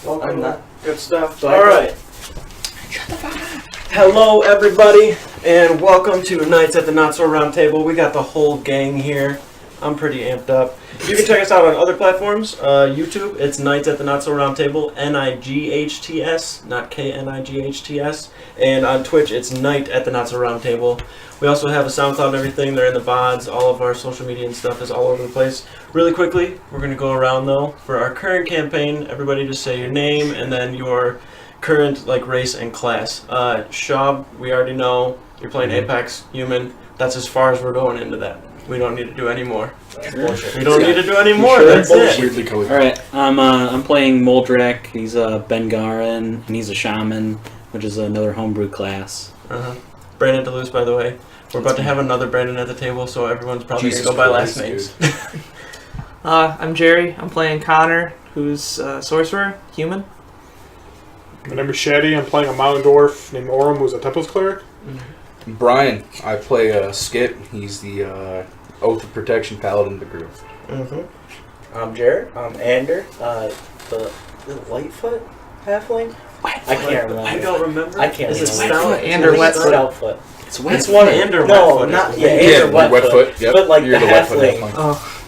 I'm not. Good stuff. All right. Hello, everybody, and welcome to Nights at the Not So Round Table. We got the whole gang here. I'm pretty amped up. You can check us out on other platforms. YouTube, it's Nights at the Not So Round Table, NIGHTS, not KNIGHTS. And on Twitch, it's Night at the Not So Round Table. We also have a Soundcloud and everything. They're in the VODs. All of our social media and stuff is all over the place. Really quickly, we're going to go around, though. For our current campaign, everybody just say your name and then your current race and class. Shab, we already know. You're playing Apex, human. That's as far as we're going into that. We don't need to do any more. We don't need to do any more. That's it. All right, I'm playing Moldrak. He's a Bengaran, and he's a shaman, which is another homebrew class. Brandon Deleuze, by the way. We're about to have another Brandon at the table, so everyone's probably going to go by last names. I'm Jerry. I'm playing Connor, who's a sorcerer, human. My name is Shaddy. I'm playing a Mountain Dwarf named Orem, who's a Tempest cleric. Brian, I play Skip. He's the Oath of Protection Paladin of the group. I'm Jared. I'm Ander, the Lightfoot halfling. I can't remember. I don't remember. I can't Is it remember. Stout? Ander Wetfoot. Stoutfoot. It's wet. It's one Ander No, Wetfoot. not Yeah, Ander Wetfoot. Yep. But like You're the Wetfoot halfling. Oh,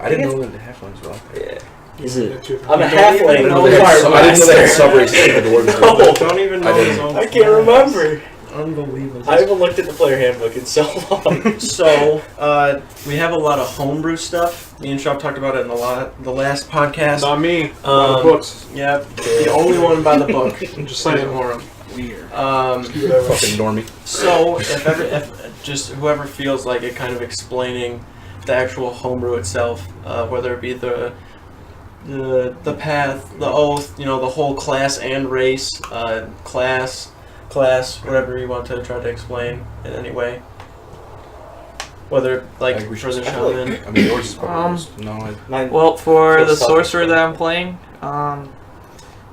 I didn't know that the halflings well. Yeah. Is it? I'm a You don't halfling. even know I'm a that. bard I didn't know that master. subrace in the dwarves. No. Don't even know I his didn't. own I can't class. remember. Unbelievable. I haven't looked at the player handbook in so long. So, we have a lot of homebrew stuff. Me and Shab talked about it in the last podcast. Not me. Not the books. Yeah, the only one by the book. I'm just saying. Orem. Weird. Fucking normie. So, if just whoever feels like it, kind of explaining the actual homebrew itself, whether it be the path, the oath, the whole class and race, class, whatever you want to try to explain in any way. Whether for the shaman. I mean, yours is probably no. well, for the Philosophical. sorcerer that I'm playing,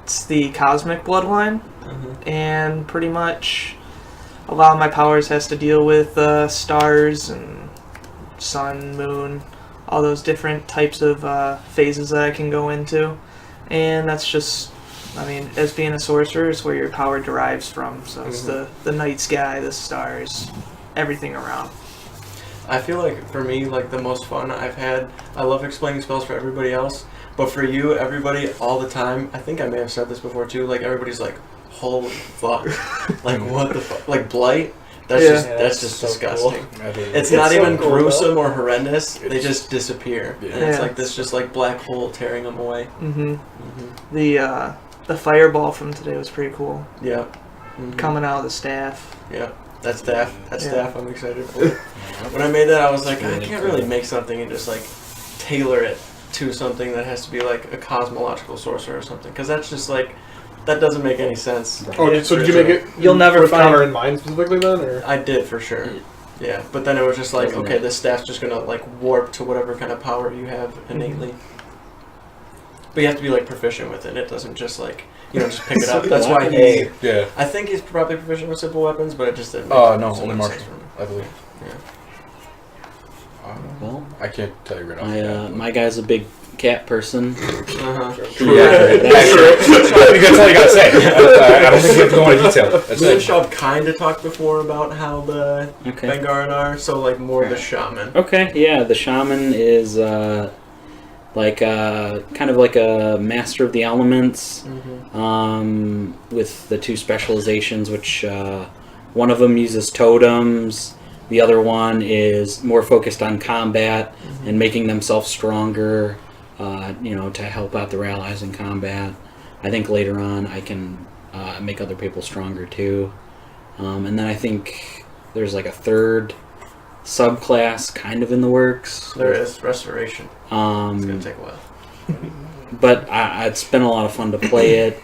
it's the cosmic bloodline, and pretty much a lot of my powers has to deal with stars and sun, moon, all those different types of phases that I can go into, and that's just, as being a sorcerer, it's where your power derives from. So it's the night sky, the stars, everything around. I feel like for me, the most fun I've had, I love explaining spells for everybody else, but for you, everybody, all the time, I think I may have said this before too, everybody's like, holy fuck, what the fuck, Blight? That's just so disgusting. cool. It's not so even cool, gruesome though. or horrendous, they just disappear. Yeah. And it's Yeah. this just black hole tearing them away. The fireball from today was pretty cool. Yeah. Coming out of the staff. Yeah. That's staff. That's Yeah. staff I'm excited for. When I made that, I was like, I can't really make something and just tailor it to something that has to be a cosmological sorcerer or something. Because that's just that doesn't make any sense. Oh, so did you make it? You'll never with find- Connor in mind specifically then, or? I did for sure. Yeah, but then it was just okay, this staff's just gonna warp to whatever kind of power you have innately. But you have to be proficient with it. It doesn't just just pick it up. That's why he. Yeah. I think he's probably proficient with simple weapons, but it just didn't. Oh no, so only much Mark, sense for me. I believe. Yeah. Well, I can't tell you right now. my guy's a big cat person. True. Yeah, that's all you gotta say. I don't think you have to go into detail. That's Me and it. Shab kind of talked before about how the Okay. Bengaran are, so more the shaman. Okay, yeah, the shaman is kind of like a master of the elements, with the two specializations, which one of them uses totems, the other one is more focused on combat and making themselves stronger, to help out their allies in combat. I think later on I can make other people stronger too. And then I think there's a third subclass kind of in the works. There is restoration. It's gonna take a while. But it's been a lot of fun to play it.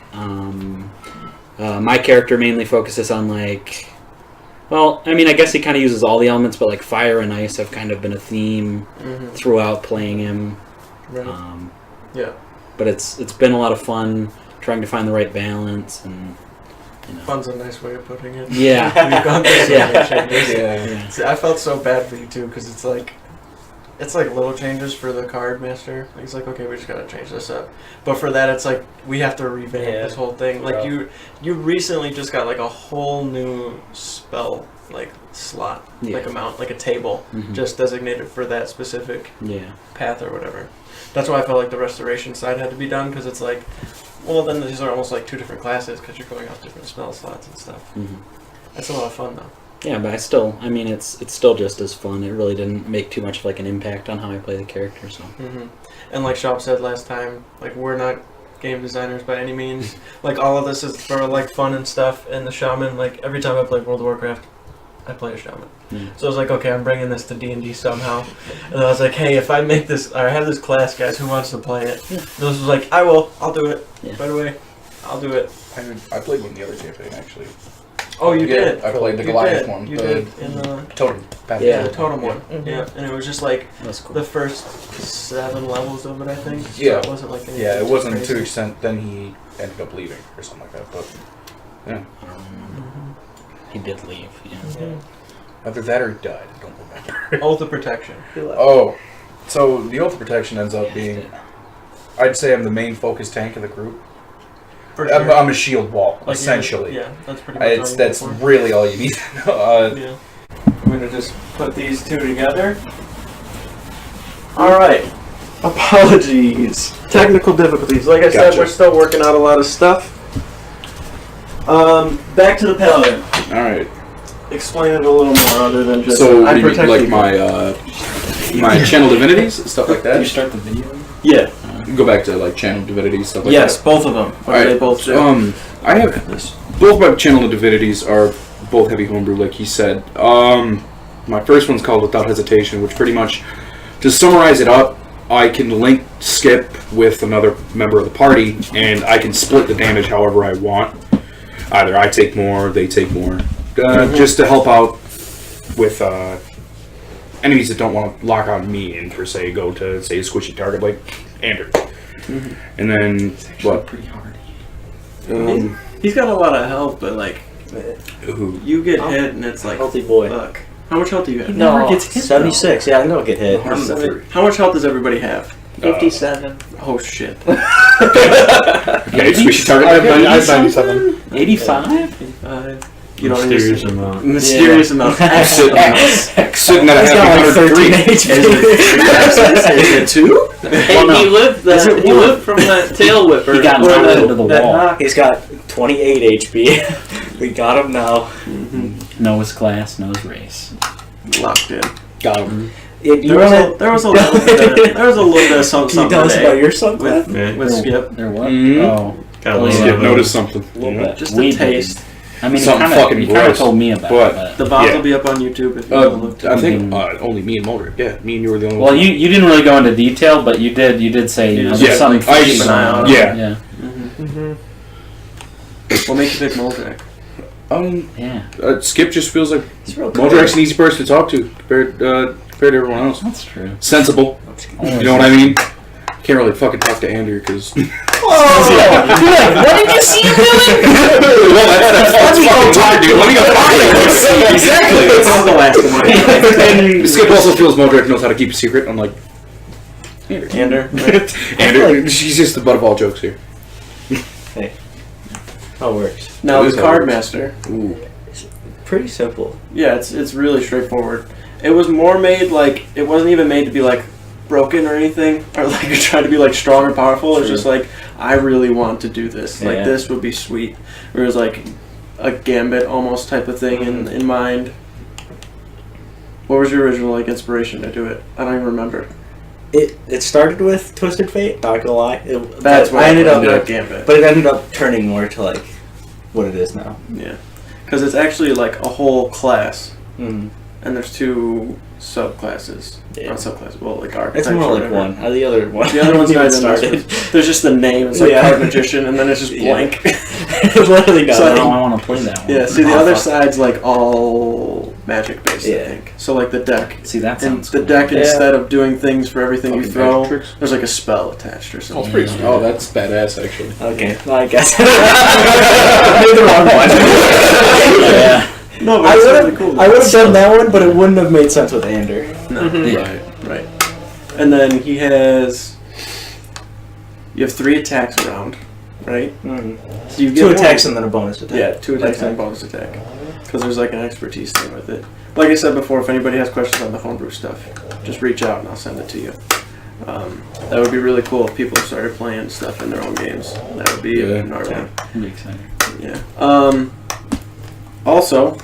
My character mainly focuses on I guess he kind of uses all the elements, but fire and ice have kind of been a theme throughout playing him. Right. Yeah. But it's been a lot of fun trying to find the right balance and. Fun's a nice way of putting it. Yeah. We've gone through so many changes. Yeah. See, I felt so bad for you too, because it's it's like little changes for the card master. Like, it's like, okay, we just gotta change this up. But for that, it's like we have to revamp this whole thing. Like you recently just got like a whole new spell like slot, like amount, like a table just designated for that specific path or whatever. That's why I felt like the restoration side had to be done, because it's like, well, then these are almost like two different classes because you're going off different spell slots and stuff. That's a lot of fun though. Yeah, but I mean, it's still just as fun. It really didn't make too much of like an impact on how I play the character. So. And like Shop said last time, like we're not game designers by any means. Like all of this is for like fun and stuff. And the shaman, like every time I play World of Warcraft, I play a shaman. So I was like, okay, I'm bringing this to D&D somehow. And I was like, hey, if I make this, or I have this class, guys, who wants to play it? And this was like, I will. I'll do it. By the way, I'll do it. I played one the other campaign actually. Oh, you did? I played the Goliath one. You did in the Totem. the Totem one. Yeah, and it was just like Cool. the first 7 levels of it, I think. Yeah. So it wasn't like anything Yeah, it wasn't crazy. to the extent. Then he ended up leaving or something like that. But yeah, I don't remember. He did leave. Yeah. either that or he died. I don't remember. Oath of Protection. Oh, so the Oath of Protection ends up being, I'd say I'm the main focus tank of the group. For sure. I'm a shield wall, Like, essentially. Yeah, that's pretty much all you That's need for. really all you need. Yeah. I'm going to just put these two together. Alright. Apologies. Technical difficulties. Like I said, Gotcha. we're still working out a lot of stuff. Back to the Paladin. All right. Explain it a little more other than just So, I do you mean, protect like people. my channel divinities, stuff like Did you that. start the video? Yeah. Go back to like channel divinities, stuff like Yes, that. both of them. All right. They both do. I have both my channel divinities are both heavy homebrew, like he said. My first one's called Without Hesitation, which pretty much, to summarize it up, I can link Skip with another member of the party, and I can split the damage however I want. Either I take more, they take more, just to help out with enemies that don't want to lock on me and per se go to say a squishy target like Ander. And then what? Pretty hard. He's got a lot of health, but like Who? you get hit and it's like Healthy boy. fuck. How much health do you have? No, gets hit, 76. Yeah, I know I get hit. How much health does everybody have? 57. Oh shit. Okay, squishy target. I have 97. 85? 85. You don't need Mysterious to- amount. Mysterious amount. Sitting at a He's got happy like 13 103. HP. Is it 2? Hey, Well, no. he lived Is it he one? lived from that tail whipper. He got Or knocked that- into the that wall. knock. He's got 28 HP. We got him now. Knows class, knows race. Locked in. Got him. Yeah, There was a little bit. There was a little bit of something. Can you tell us today about your son, with Cliff? with Skip. There what? Mhm. Oh, Got a Oh, little yeah. Skip bit. noticed something. a little bit. Just We a did. taste. I mean, Something you kind fucking of gross. told me about But- it. The VOD Yeah. will be up on YouTube if you want to look to I it. think only me and Mulder. Yeah, me and you were the only Well, ones. you didn't really go into detail, but you did say you know, Yeah, there's something I- fishy keep an going eye on. on it. Yeah. Yeah. What makes you pick Moldrak? Yeah. Skip just feels like He's real Muldrak's an easy person to talk to compared to everyone else. That's true. Sensible. You know what I mean? Can't really fucking talk to Andrew because. What did you see him doing? Well, that's fucking hard, dude. Let me go find it. Exactly. I'll go ask him. And Skip also feels Muldrak knows how to keep a secret. I'm like, Ander. Andrew, she's just the butt of all jokes here. How it works. Now It the is how it Card works. Master. Ooh. Pretty simple. Yeah, it's really straightforward. It was more made like it wasn't even made to be like broken or anything, or like trying to be like strong or powerful. It's just like I really want to do this. Like Yeah. this would be sweet. There was like a gambit almost type of thing in mind. What was your original like inspiration to do it? I don't even remember. It started with Twisted Fate, not gonna lie. That's what I ended up, with gambit. but it ended up turning more to like what it is now. Yeah, because it's actually like a whole class, Mm. and there's 2 subclasses. Yeah. Not subclasses. Well, like archetypes. It's more or like whatever. one. The other one. The other one's not even even started. There's just the name. It's like Yeah. Card Magician, and then it's just Yeah. blank. It's literally not. So Oh, I want to play that one. Yeah. See, the Oh, other fuck. side's like all magic based. I Yeah. think. So like the deck. See, that And sounds the cool. deck, Yeah. instead of doing things for everything you Fucking throw, magic tricks. there's like a spell attached or Oh, something. pretty sweet. Oh, that's badass, actually. Okay, well, I guess. I made the wrong one. Yeah. No, but I it's would really have cool. I would have done that one, but it wouldn't have made sense with Ander. No. Yeah. Right. And then he has. You have 3 attacks around, right? Mm. Do you get 2 more? attacks and then a bonus attack. Yeah, 2 attacks and a bonus attack. Because there's like an expertise thing with it. Like I said before, if anybody has questions on the homebrew stuff, just reach out and I'll send it to you. That would be really cool if people started playing stuff in their own games. That would be gnarly. That'd be exciting. Yeah. Also,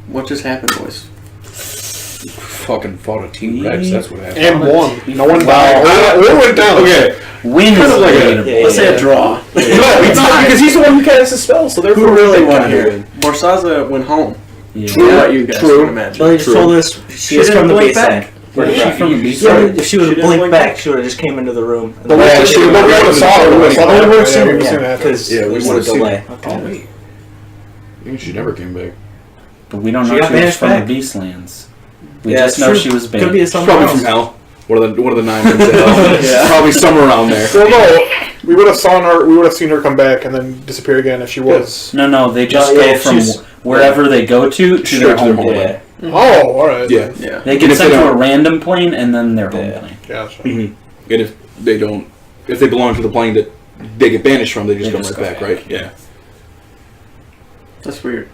what just happened, boys? Fucking fought a team Rex. That's what happened. And won. No one died. Or went down. Okay. Win Kind is of like debatable. Let's say a draw. No, it's not because he's the one who casts the spell. So therefore, Who really won kinda here? win. Morsaza went home. Yeah. What about you guys? True. I imagine. Well, they just told us she is didn't from the blink baseline. back. Where is she from? Yeah, if she would She have didn't blinked blink back, back. she would have just came into the room. And But then- yeah, We would have saw it. We would have saw Oh, we would have it. seen Yeah, it, we yeah, would've because Yeah, we there's would've a seen delay. it. Oh wait. She never came back. But we don't She know got she was banished from back. the Beastlands. We Yeah, just know true. she was banned. Could be a She's somewhere probably else. from hell. One of the 9 rings of hell. Yeah. Probably somewhere around there. Well, no, we would have saw her. We would have seen her come back and then disappear again if she was. No, they just No, yeah, go from she's- wherever they go to their Straight to their home home plane. plane. Yeah. Oh, all right. Yeah. Yeah. They And get if sent they to a don't- random plane and then their home Yeah. plane. Gotcha. And if they don't, if they belong to the plane that they get banished from, they just They come just right go back, back. right? Yeah. That's weird.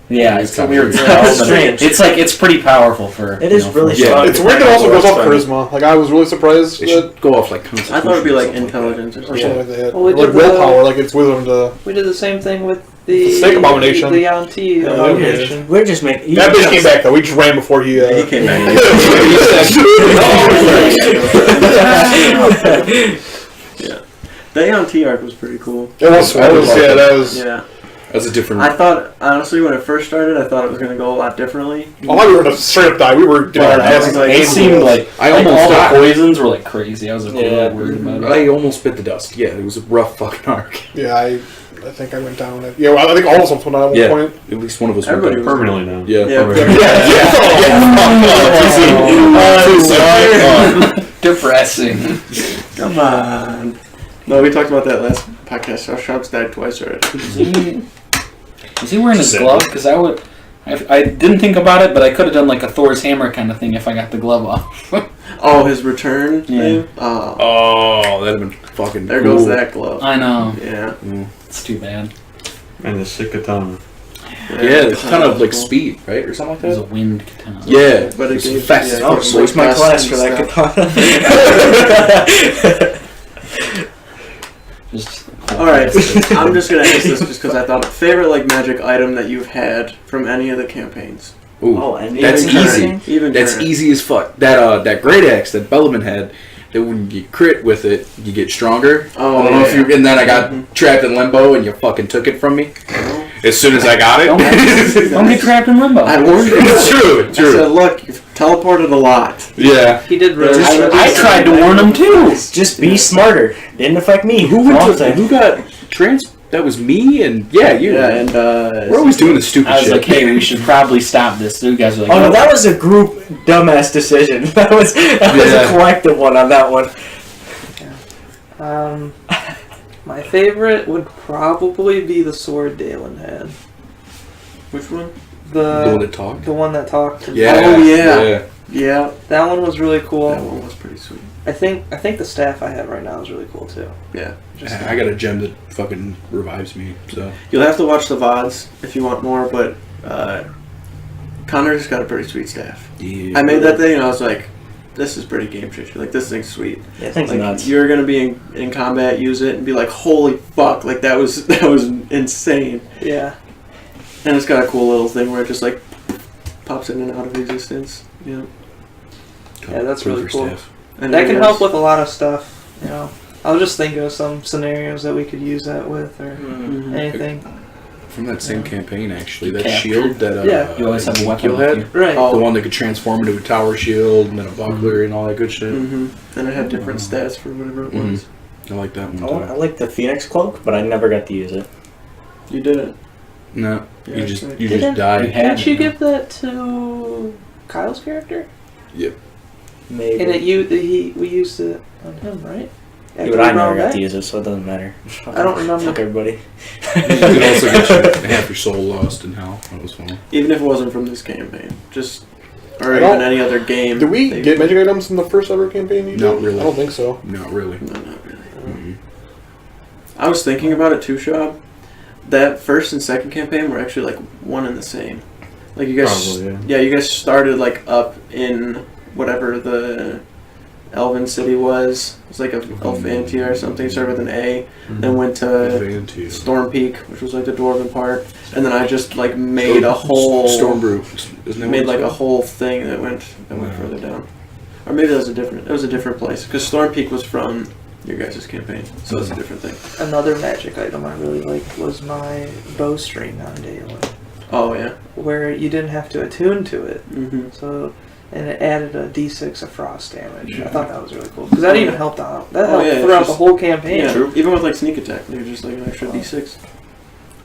Yeah, It's it's a kinda weird weird. spell, It's but strange. it's like it's pretty powerful for. It is really Yeah. strong. It's weird that it also goes off charisma. Like, I was really surprised It that. should go off like Constitution. I thought it'd be like or something intelligence or Or something. something like that. Well, we Or like did the- willpower, like it's wisdom to. We did the same thing with the Snake abomination. The Yanti abomination. We're just making. That bitch came back though. We just ran before he. He came back. Yeah. The Aeon T arc was pretty cool. It was. I was- Yeah, that was. Yeah. That's a different. I thought, honestly, when it first started, I thought it was going to go a lot differently. I thought we were gonna straight up die. We were getting our asses like- It seemed like I like almost all the died. poisons were like crazy. I was like Yeah. really worried about it. I almost bit the dust. Yeah, it was a rough fucking arc. Yeah, I think I went down. Yeah, well, I think all of us went down at one Yeah. point. At least one of us Everybody went was- down. Permanently now. Yeah. Yeah. Depressing. Come on. No, we talked about that last podcast. Our shops died twice already. Is he wearing his glove? Because I didn't think about it, but I could have done like a Thor's hammer kind of thing if I got the glove off. Oh, his return Yeah. thing? Oh, Oh, that'd have been fucking. there cool. goes that glove. I know. Yeah. It's too bad. And the sick katana. Yeah, it's kind of like cool. speed, right, or something It was a like that. wind katana. Yeah, But it it's gave- fast. yeah, Oh, it so gave it's my best class and for that stuff. katana. Just Alright, I'm just going to ask this just because I thought favorite like magic item that you've had from any of the campaigns. Ooh, Oh, and that's Even easy. current. Even That's current. easy as fuck. That great axe that Bellaman had. That when you crit with it, you get stronger. Oh, I don't know if yeah. you. And then I got Mhm. trapped in limbo, and you fucking took it from me. As soon as I got it. don't get trapped in limbo. I warned you. It's true. I said, look, you've teleported a lot. Yeah. He did really. I tried to warn him too. Just be smarter. Didn't affect me. Who That's all I'm went to, saying. Who got trans? That was me and yeah, you. Yeah, and We're always doing this stupid I was shit. like, hey, we should probably stop this. You guys were like, Oh no, that was a group dumbass decision. That was Yeah. a collective one on that one. My favorite would probably be the sword Dalen had. Which one? the one The that talked. the one that talked. Yeah. Oh, yeah. yeah. Yeah, That one was really cool. that one was pretty sweet. I think the staff I have right now is really cool too. Yeah. I got a gem that fucking revives me. So You'll have to watch the VODs if you want more, but Connor's got a pretty sweet staff. yeah. I made that thing and I was like, this is pretty game changer. Like, this thing's sweet. Yeah, things Like, nuts. you're gonna be in combat, use it, and be like, holy fuck, like that was insane. Yeah. And it's got a cool little thing where it just like pops in and out of existence. Yeah. Yeah, that's really cool. And That it can is- help with a lot of stuff. You know, I was just thinking of some scenarios that we could use that with, or Mhm. anything. From that same campaign, actually, that Captured. shield that Yeah. you always have a weapon Ezekiel with had, you. Right. Oh. the one that could transform into a tower shield and then a buckler and all that good shit. Mhm. And it had different stats for whatever it was. I like that one. I Too. like the Phoenix cloak, but I never got to use it. You did it. No, Yeah, you just right. you Didn't- just die. You had Didn't you it. give that to Kyle's character? Maybe. And we used it on him, right? Yeah, After but I we brought never him got back? to use it, so it doesn't matter. I don't remember. Fuck everybody. You could also get half your soul lost in hell. That was fun. Even if it wasn't from this campaign, just or even any other game. Did we get magic items in the first ever campaign? You Not did? really. I don't think so. Not really. No, not really. Mhm. I was thinking about it too, Shab. That first and second campaign were actually like one and the same. Like you guys, Probably, you guys started like up in whatever the Elven city was. It was like a Elfantia or something. Started with an A, then went to Vantia. Storm Peak, which was like the dwarven part, and then I just like made a whole Stormbrew. Isn't that made what like it's a whole thing that went further down, or maybe it was a different place because Storm Peak was from your guys' campaign, so it's a different thing. Another magic item I really liked was my bowstring on day one, Oh yeah. where you didn't have to attune to it. Mm-hmm. So, and it added a d6 of frost damage. I thought that was really cool because that even helped out. That helped yeah, throughout it's the just- whole campaign. Yeah, even with like sneak attack, they're just like an extra d6.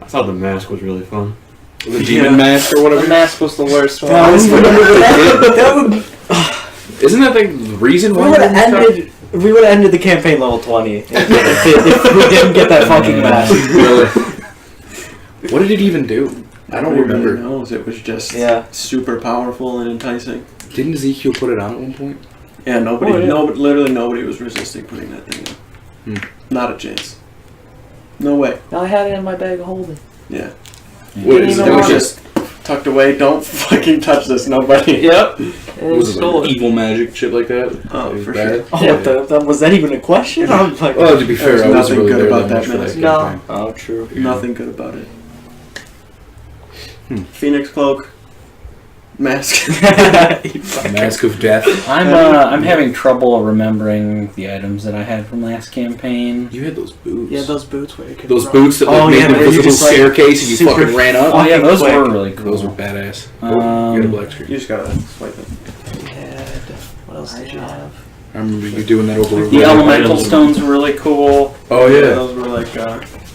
I thought the mask was really fun. The demon mask or The whatever. mask was the worst one. that would. Isn't that the reason We why would have we stopped? ended. We would have ended the campaign level 20 if we didn't get that fucking mask. Really? What did it even do? I don't Nobody really remember. knows. It was just Yeah. super powerful and enticing. Didn't Ezekiel put it on at one point? Yeah, nobody, Oh, yeah. literally nobody was resisting putting that thing in. Not a chance. No way. I had it in my bag of holding. Yeah. What is even It it? was want just tucked away. Don't fucking touch this, nobody. Yep. And Was it stole like it. evil magic shit like that? Oh, It was for bad? Oh, what the? Was that even a question? I'm like, Well, to be fair, There's I was nothing really good there about that that much for mask. No. campaign. oh, true. Nothing good about it. Phoenix cloak. Mask. Mask of Death. I'm having trouble remembering the items that I had from last campaign. You had those boots. Yeah, those boots where you could Those run. boots that like, Oh, made yeah, an where you invisible just, like, staircase and you super fucking ran up. Oh yeah, those quick. were really cool. Those were badass. You had a black screen. You just gotta swipe it. We had. What else did you have? I remember you doing that over The elemental stones were really cool. Oh yeah. Those were like,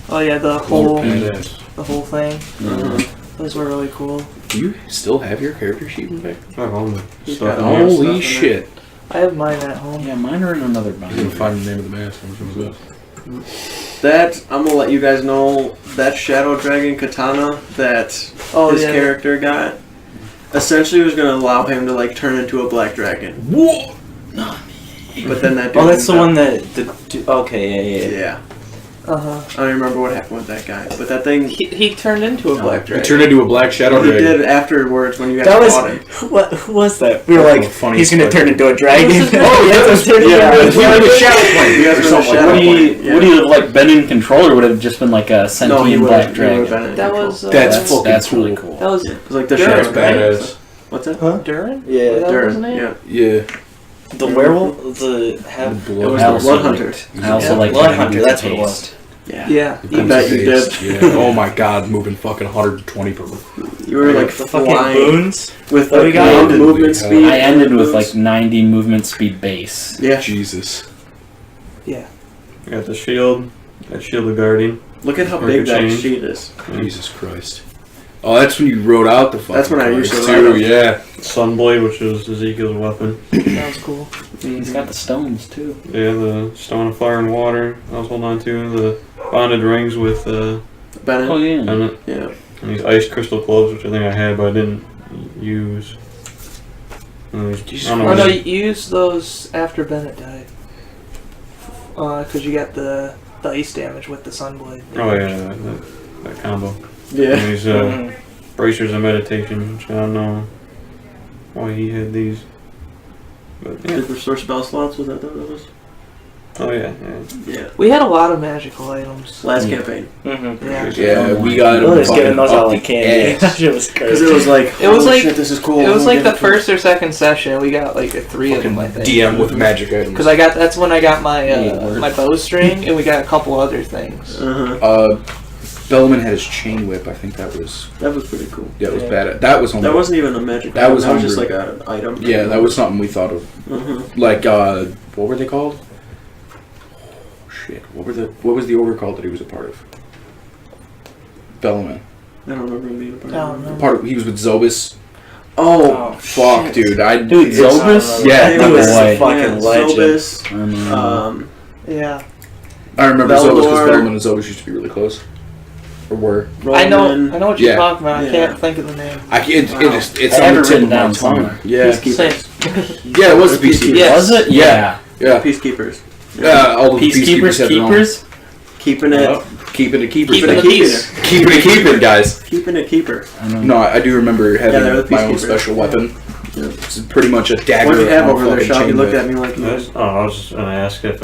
Oh yeah, the Those were whole badass. thing. Mhm. Those were really cool. Do you still have your character sheet in back? I have all the He's stuff got in all here. stuff in Holy there. shit. I have mine at home. Yeah, mine are in another I'm gonna binder. find the name of the mask. Which one was that? that, I'm gonna let you guys know, that Shadow Dragon katana that Oh his yeah. character got, essentially was gonna allow him to like turn into a black dragon. Whoa! But then that dude Oh, that's the ended one that. Okay, up- yeah. Yeah. Uh huh. I don't remember what happened with that guy, but that thing He turned into a black He dragon. turned into a black shadow he dragon. did afterwards when you guys That was fought him. what? Who was that? We were Oh, like, funny he's gonna spider. turn into a dragon. This is- Oh yeah, that's turning Yeah. into a We were in dragon. a shadow plane. You guys or were in a something. shadow Would he plane, yeah. would he have like been in control or would it have just been like a sentient No, he would black have dragon? been in That control. was. That's fucking that's cool. really cool. That was It was like the Durin, Shadow right? Dragon. Badass. What's that? Huh? Durin. Yeah, Was that Durin, his name? yeah. Yeah. The werewolf, the have. The It was I the also Blood liked- Hunter. I also Yeah. like Blood Hunter, that's what it was. Yeah. Yeah. I bet you did. Yeah. Oh my god, moving fucking 120 per. You were like the fucking flying boons. with What we like got? one movement Holy speed. I ended with and like 90 movement speed base. Yeah. Jesus. Yeah. I got the shield. That shield of guardian. Look at how Or big the that chain. sheet is. Jesus Christ. Oh, that's when you wrote out the fucking That's when I used to cards, write too. them. Yeah. Sunblade, which is Ezekiel's weapon. That was cool. He's got the stones too. Yeah, the stone of fire and water. I was holding on to the bonded rings with Bennett. Oh yeah. Bennett. Yeah. And these ice crystal clubs, which I think I had, but I didn't use. And these- I don't know Oh what no, it- you used those after Bennett died. Because you got the ice damage with the sunblade. Oh yeah, that combo. Yeah. And these bracers of meditation, which I don't know why he had these. But yeah. Did restore spell slots? Was that what it was? Oh yeah, yeah. Yeah. We had a lot of magical items. Last Yeah. campaign. Mm-hmm. Yeah. Yeah, we got Oh, him just giving fucking those up out the like candy. ass. That shit was Because crazy. it was like, It was holy like- shit, this is cool. It was We'll like give the it to first or second session. We got like three of them, I think. DM with magic items. Because that's when I got my Yeah. my bowstring, and we got a couple other things. Uh-huh. Bellman had his chain whip. I think that was pretty cool. it was Yeah. bad. That was That wasn't even a magic That item. was That was just homebrew. like an item. Yeah, that was something we thought of. Like what were they called? Shit, what was the ogre called that he was a part of? Bellman. I don't remember him being a part I of don't it. know. He was with Zobus. Oh, Fuck, dude. Dude, it's- Zobus? Yeah, He that was boy. a fucking legend. Zobus, Yeah. I remember Zobus because Veldor. Bellman and Zobus used to be really close. or were. I know Roman. what you're Yeah. talking about. I Yeah. can't think of the name. It's I on have the it tip written of my down tongue. somewhere. Yeah, Peacekeepers. yeah, it was the Peacekeepers. Yeah. Was it? Yeah. Yeah, Peacekeepers. all the Peacekeepers, have their own. keepers. Keeping it. Keeping it keepers. Keeping it keepers. Keeping it keeping, guys. Keeping it keeper. I don't No, I do remember having they're the my own peacekeepers. special weapon. Yeah. It's pretty much a dagger. What do you have on a over there, fucking Sean? You chain looked whip. at me like you was. I was just gonna ask if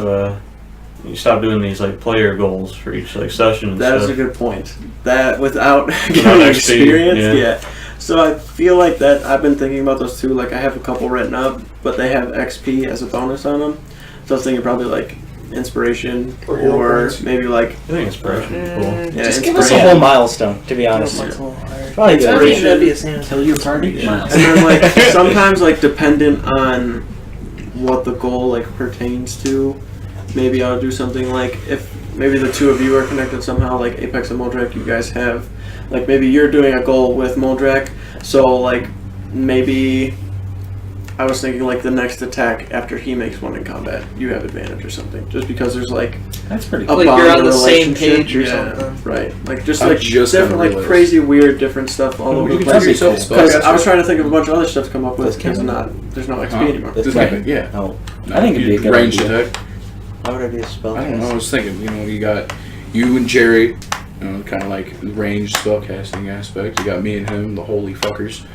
you stop doing these like player goals for each like session. And That is stuff. a good point. That without Without getting XP, experience, yeah. yeah. So I feel like that. I've been thinking about those too. Like I have a couple written up, but they have XP as a bonus on them. So I was thinking probably like inspiration Or hero or points. maybe like I think inspiration would be cool. yeah, Just give us a inspiration. whole milestone, to be honest. Probably I good. think that'd be a Sam. Kill your party. Miles. And then like sometimes like dependent on what the goal like pertains to, maybe I'll do something like if maybe the two of you are connected somehow, like Apex and Moldrak, you guys have like maybe you're doing a goal with Moldrak, so like maybe I was thinking like the next attack after he makes one in combat, you have advantage or something. Just because there's like That's pretty a cool. Like bond you're on or the same relationship. page or Yeah, something. right? Like just I like just different now like realized. crazy weird different stuff all over You the can place. tell yourself Because I spellcaster. was trying to think of a bunch of other stuff to come up with This because camera? there's no XP Huh? anymore. This Just guy? like it, yeah. Oh, I think it'd be a good Ranged idea. attack. why would I be a spell? I don't know. I was thinking, you got you and Jerry, kind of like ranged spellcasting aspect. You got me and him, the holy fuckers,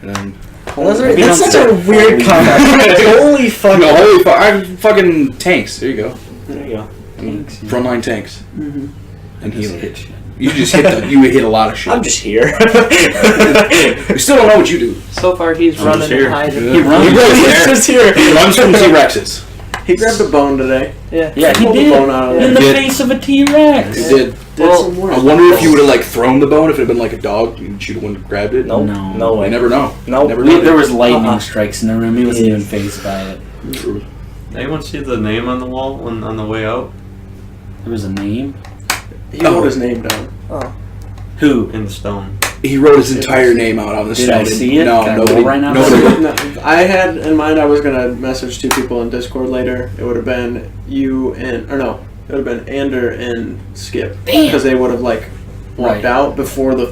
and then That's such a weird comment. Holy fuck. no, holy I'm fucking tanks. There you go. There you go. Frontline tanks Mm-hmm. and Just healing. hit shit. You just hit a lot of shit. I'm just here. We still don't know what you do. So far, he's I'm running just and here. hiding. Yeah. He runs. He's just here. He runs from T-Rexes. He grabbed a bone today. Yeah. Yeah, he Pulled the did. bone out of In there. the Did. face of a T-Rex. He did. Did Well, some work. I wonder if you would have like thrown the bone if it had been like a dog and she'd have grabbed it. Nope. No. No I way. never know. Nope. Never We, know. there was lightning Uh-uh. strikes in the room. He wasn't even phased by it. True. Anyone see the name on the wall on the way out There was a name. He wrote his name down. Who? in the stone? He wrote his entire name out on the Did I stone. see it? No, Can I nobody. roll right now? Nobody. No, I had in mind I was gonna message two people in Discord later. It would have been you and it would have been Ander and Skip because they would have like walked Right. out before the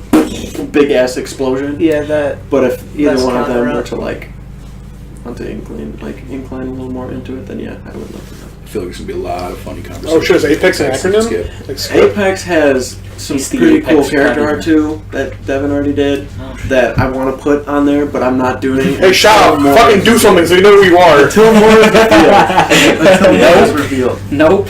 big ass explosion. Yeah, that. But if either That's one of them counter were up. to like want to incline a little more into it, then yeah, I would love to know. I feel like there's gonna be a lot of funny conversations. Oh shit, is Apex an acronym? Skip. Like Skip? Apex has some He's the pretty Apex cool character Predator. art too that Devin already did that I want to put on there, but I'm not doing it. Hey, shut up! until more- Fucking do something so you know who you are. Until more is revealed. Until more is revealed. Nope.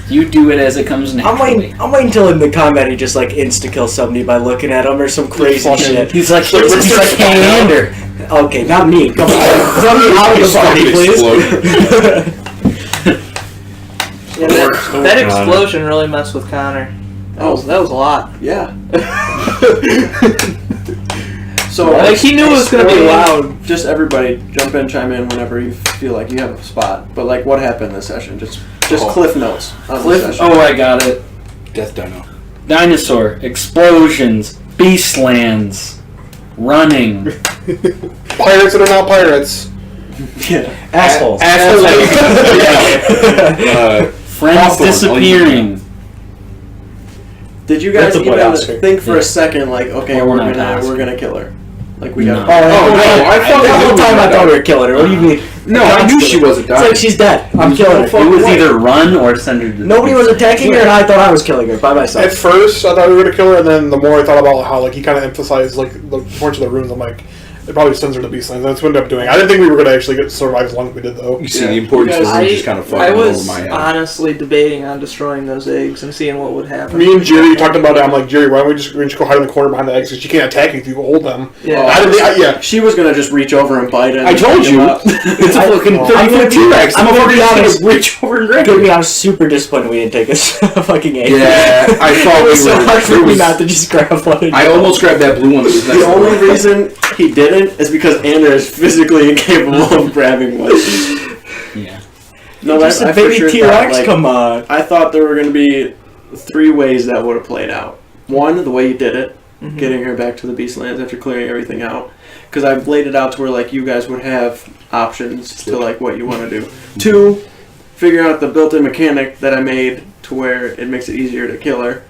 You do it as it comes naturally. I'm waiting until in the combat he just like insta kills somebody by looking at him or some crazy Fucking- shit. He's like, He's like, hey, Ander. Okay, not me. Come on. Throw me out of the party, please. Yeah, that explosion really messed with Connor. That was a lot. Yeah. So Like he knew it was gonna be loud. Just everybody jump in, chime in whenever you feel like you have a spot. But like, what happened this session? Just cliff notes on the session. Oh, I got it. Death Dino. Dinosaur, explosions, beastlands, running. Pirates that are not pirates. Yeah. Assholes. Friends Hawthorne, disappearing. Did you guys That's a boy even Oscar. think for a second like, okay, Well, we're not gonna Oscar. kill her? Like we got. No. Oh no! I The fucking whole time I thought we were killing her. What do you mean? No, I knew she wasn't It's dying. like she's dead. I'm killing her. It was either run or send her to the Nobody was attacking her, and I thought I was killing her by At myself. first, I thought we were gonna kill her, and then the more I thought about how like he kind of emphasized like the points of the runes, I'm like, it probably sends her to Beastlands. That's what we ended up doing. I didn't think we were gonna actually survive as long as we did, though. You see, Yeah. the importance of You the guys- just kind of I fucking over was my head. honestly debating on destroying those eggs and seeing what would happen. Me and Jerry talked about it. I'm like, Jerry, why don't we just go hide in the corner behind the eggs? Because she can't attack you if you hold them. Yeah. I didn't. Yeah. She was gonna just reach over and bite it. I told you. It's a fucking I'm 30 gonna foot be- T-Rex. I'm I'm gonna already be just honest. gonna reach over and grab To be it. honest, super disappointed we didn't take a fucking egg. Yeah, I thought It we was so hard for were. me not to just grab one. I almost grabbed that blue one. That was next The to only her. reason he didn't is because Ander is physically incapable of grabbing one. Yeah. No, Just I a for baby sure T-Rex. thought, like, Come on. I thought there were going to be 3 ways that would have played out. One, the way you did it, Mhm. getting her back to the Beastlands after clearing everything out. Because I've laid it out to where like you guys would have options to like what you want to do. 2, figure out the built-in mechanic that I made to where it makes it easier to kill her.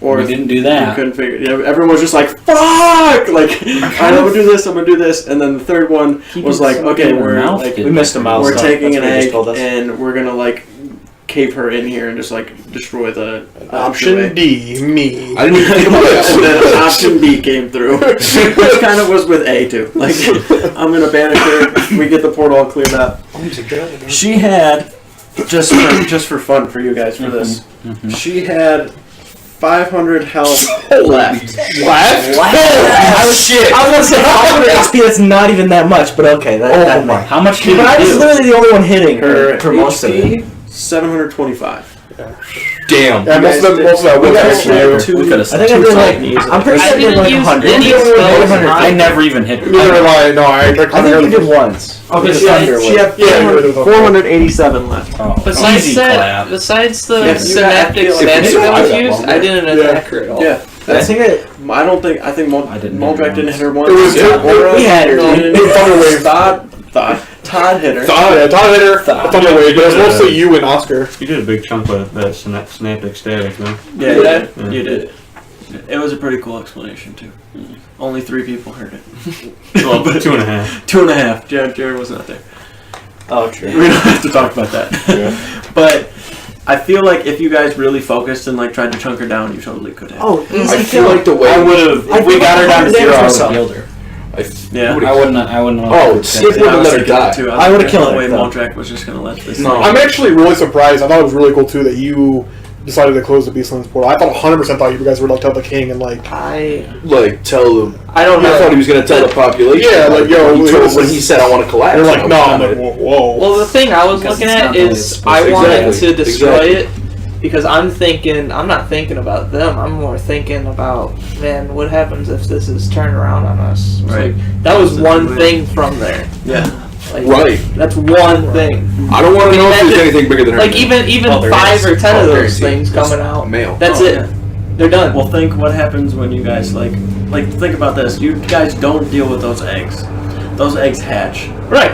Or we didn't do you that. couldn't figure. Yeah, everyone was just like, "Fuck!" Like, I'm gonna do this. I'm gonna do this. And then the third one was like, "Okay, we're like, We missed a milestone. we're taking an That's what he just egg told us. and we're gonna like cave her in here and just like destroy the Option D, me. I didn't even think about And that. then option B came through, which kind of was with A too. Like, I'm gonna banish her. We get the portal all cleared up. She had just for fun for you guys for this. She had 500 health left. I was gonna say 500 XP. That's not even that much, but okay. That might. How much did But I was you do? literally the only one hitting Her her for most of it. 725. Damn. Yeah, most of that We was got actually two. We could have I think I did like. I'm pretty sure I did like 100. I never even hit her. Neither have I. No, I I think you did once. Okay, With she had, Thunder she with- had Yeah, you did. 487 left. Oh, Besides easy that, clap. besides the Yeah, you synaptic got- expansion that was Yeah. used, I didn't attack her at all. Yeah. I think I don't think. I think I didn't Moldrak hit her didn't hit her once. It was Aura, we had her. no, We- didn't. Thunder Wave. Todd hit her. Todd hit her. Thunder Wave, but it was mostly you and Oscar. You did a big chunk of that synaptic static, man. Yeah, Yeah. you did. It was a pretty cool explanation too. Only 3 people heard it. Well, 2.5. 2.5. Jared was not there. Oh, true. We don't have to talk about that. But I feel like if you guys really focused and like tried to chunk her down, you totally could have. Oh, easy I feel kill. like the way I would have. If we got her down to 0, I would have killed her. Yeah. would've- I wouldn't. I wouldn't. Oh, Skip Yeah, wouldn't I was let her thinking that die. too. I would've killed The her, way though. Moldrak was just gonna let this. No. I'm actually really surprised. I thought it was really cool too that you decided to close the Beastlands portal. I thought 100% thought you guys would like tell the king and like. Like, tell them. I don't I know. thought he was going to tell the population. Yeah, like, yo, when he, this when is- he said, I want to collapse. They're like, I was no. I'm kinda- like, whoa. Well, the thing I was Because looking it's at not the way it's is supposed I to be. wanted Exactly. to destroy Exactly. it because I'm not thinking about them. I'm more thinking about, man, what happens if this is turned around on us? It's Right. like, that was one thing from there. Yeah. Like, Right. That's one thing. I don't want to know if there's Imagine- anything bigger than her. Like even Oh, there 5 is. or 10 Oh, of there those is. things There's coming a out. male. That's Oh, it. yeah. They're done. Well, think what happens when you guys like think about this. You guys don't deal with those eggs. Those eggs hatch. Right.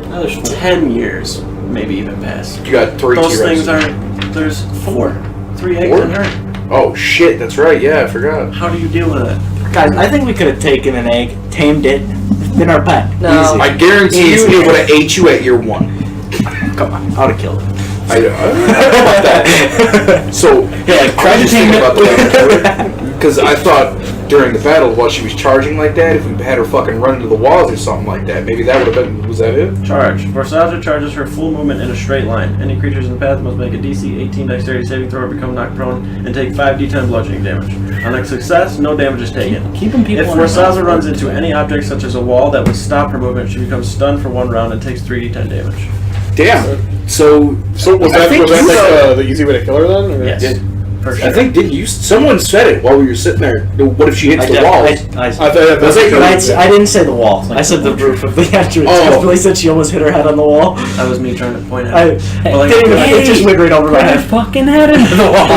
No, there's 10 years, maybe even past. You got 3 Those T-Rexes. things aren't. There's 4. 3 eggs 4? in her. Oh, shit. That's right. Yeah, I forgot. How do you deal with it? Guys, I think we could have taken an egg, tamed it, been our pet. No. Easy. I guarantee you Easy. it would have ate you at year 1. Come on, I would have killed it. I don't know about that. So, Yeah, I was just thinking about that. Because I thought during the battle, while she was charging like that, if we had her fucking run into the walls or something like that, maybe that would have been. Was that it? Charge. Forsaja charges her full movement in a straight line. Any creatures in the path must make a DC 18 dexterity saving throw or become knocked prone and take 5d10 bludgeoning damage. On a success, no damage is taken. keeping people. If in the Forsaja mouth. runs into any object such as a wall that would stop her movement, she becomes stunned for 1 round and takes 3d10 damage. Damn. So So was I that think was that you like, the easy way to kill her then? Or? Yes. did- For sure. I think didn't you? Someone said it while we were sitting there. What if she hits the walls? I thought Was that's it- I didn't say the wall. I said the roof of the entrance. Oh. Billy said she almost hit her head on the wall. That was me trying to point I out. But like, didn't even, it just went right over my Put her head. fucking head into the wall.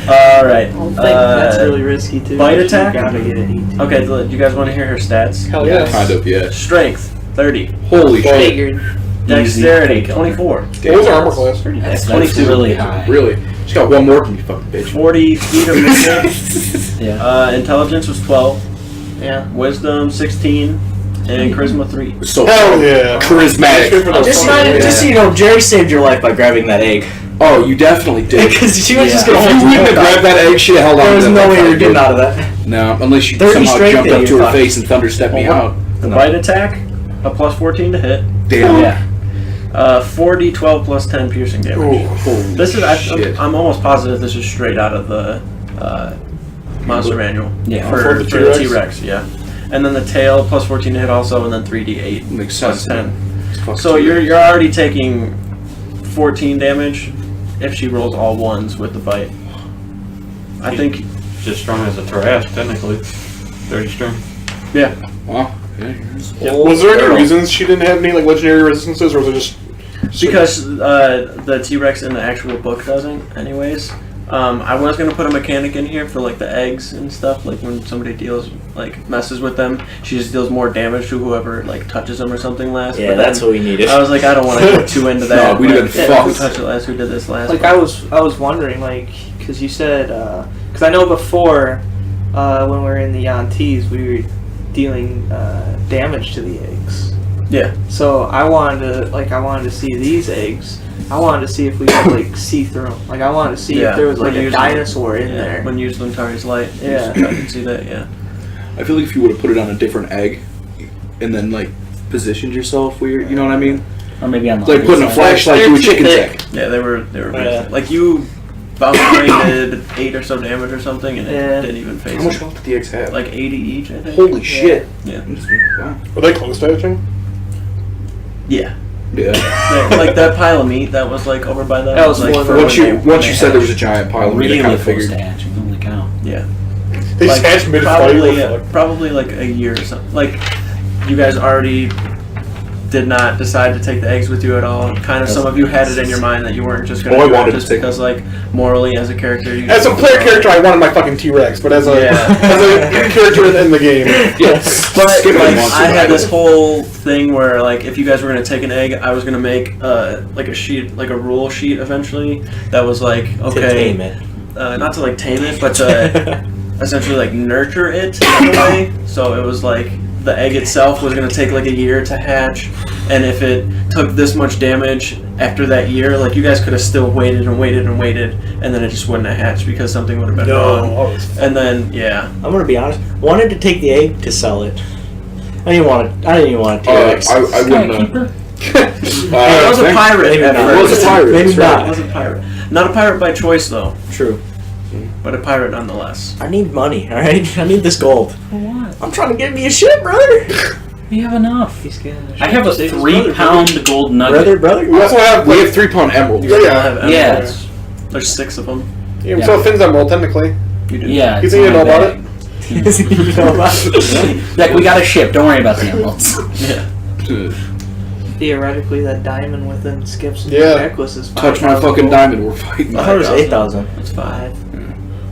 Alright. I think that's really risky too. bite You attack? gotta get it. Okay, do you guys want to hear her stats? Hell yeah. Kind of, yeah. Strength, 30. Holy shit. Figured. Dexterity, Easy. 24. What was her armor class? That's 22. really high. Really? She's got one more than you, fucking bitch. 40 feet of movement. Yeah. Intelligence was 12. Yeah. Wisdom, 16. And Charisma, 3. So Hell yeah. charismatic. Just so you know, Jerry saved your life by grabbing that egg. Oh, you definitely did. Because she was just If gonna you hold wouldn't have grabbed that egg, she'd have held on There to was that no like way you were fucking getting dude. out of that. No, unless you 30 somehow strength jumped up and to you her fucked. face and thunder stepped me out. The bite attack, a plus 14 to hit. Damn. Yeah. 4d12 plus 10 piercing damage. Holy This is, shit. I'm almost positive this is straight out of the monster manual. Yeah. For For the the T-Rex? T-Rex, yeah. And then the tail, plus 14 to hit also, and then 3d8 Makes plus sense. 10. Fuck So you. you're already taking 14 damage if she rolls all ones with the bite. I think, Just strong as a Tarrasque, technically. 30 strength. yeah. Wow. Yeah, Was there any reasons she didn't have any like legendary resistances, or was it just Because the T-Rex in the actual book doesn't, anyways. I was gonna put a mechanic in here for like the eggs and stuff. Like when somebody messes with them, she just deals more damage to whoever like touches them or something last. Yeah, But that's then what we needed. I was like, I don't want to get too into that. No, we'd have Like, been Who fucked. touched it last? Who did this last? Like I was wondering, like, because you said because I know before when we were in the Yantees we were dealing damage to the eggs. Yeah. So I wanted to see these eggs. I wanted to see if we could like see through them. Like I wanted to see if there was like a dinosaur in there. When used Lantari's light. Yeah. I can see that. Yeah. I feel like if you would have put it on a different egg, and then like positioned yourself where you know what I mean, Or maybe on the like putting a flashlight to a chicken's egg. Yeah, they were like you about did 8 or so damage or something, and it didn't even face How much it. health did the eggs have? Like 80 each, I think. Holy shit! Yeah. Wow. Were they close to hatching? Yeah. Yeah. Like that pile of meat that was like over by that. That was like one for Once when you said there was a giant pile of meat, really I kind of close figured. to hatching. Holy cow! Yeah. They Like, hatched mid-flight. probably like a year or something. Like you guys already did not decide to take the eggs with you at all. Kind of some of you had it in your mind that you weren't just going Oh, I to do wanted it just to take because like morally as a character. You As a player character, I wanted my fucking T-Rex, but as a character in the game, Yes. But Skip it, like, monster I had battle. this whole thing where like if you guys were gonna take an egg, I was gonna make like a sheet, like a rule sheet eventually that was like To tame it. not to like tame it, but to essentially like nurture it in a way. So it was like the egg itself was gonna take like a year to hatch, and if it took this much damage after that year, like you guys could have still waited and waited and waited, and then it just wouldn't have hatched because something would have been wrong. And then I'm gonna be honest. Wanted to take the egg to sell it. I didn't even want a T-Rex. I wouldn't. it was a pirate. maybe at not. first. It was a pirate. Maybe that's right. It was a pirate. Not a pirate by choice though, True. but a pirate nonetheless. I need money. All right. I need this gold. For what? I'm trying to get me a ship, brother. We have enough. He's getting the I have a shit. Save his brother, 3-pound gold nugget. Brother. we also have We have 3-pound emeralds. Yeah, I'll yeah. have Yeah. emeralds. There's 6 of them. Yeah, so Finn's emerald technically. You do. Yeah. You it's think you in know my about bag. You know about it? Like we got a ship. Don't worry about the emeralds. Yeah. Theoretically, that diamond within Skip's Yeah. necklace is Touch my 5,000 fucking gold. diamond, we're fighting. I thought it was 8,000. That's 5.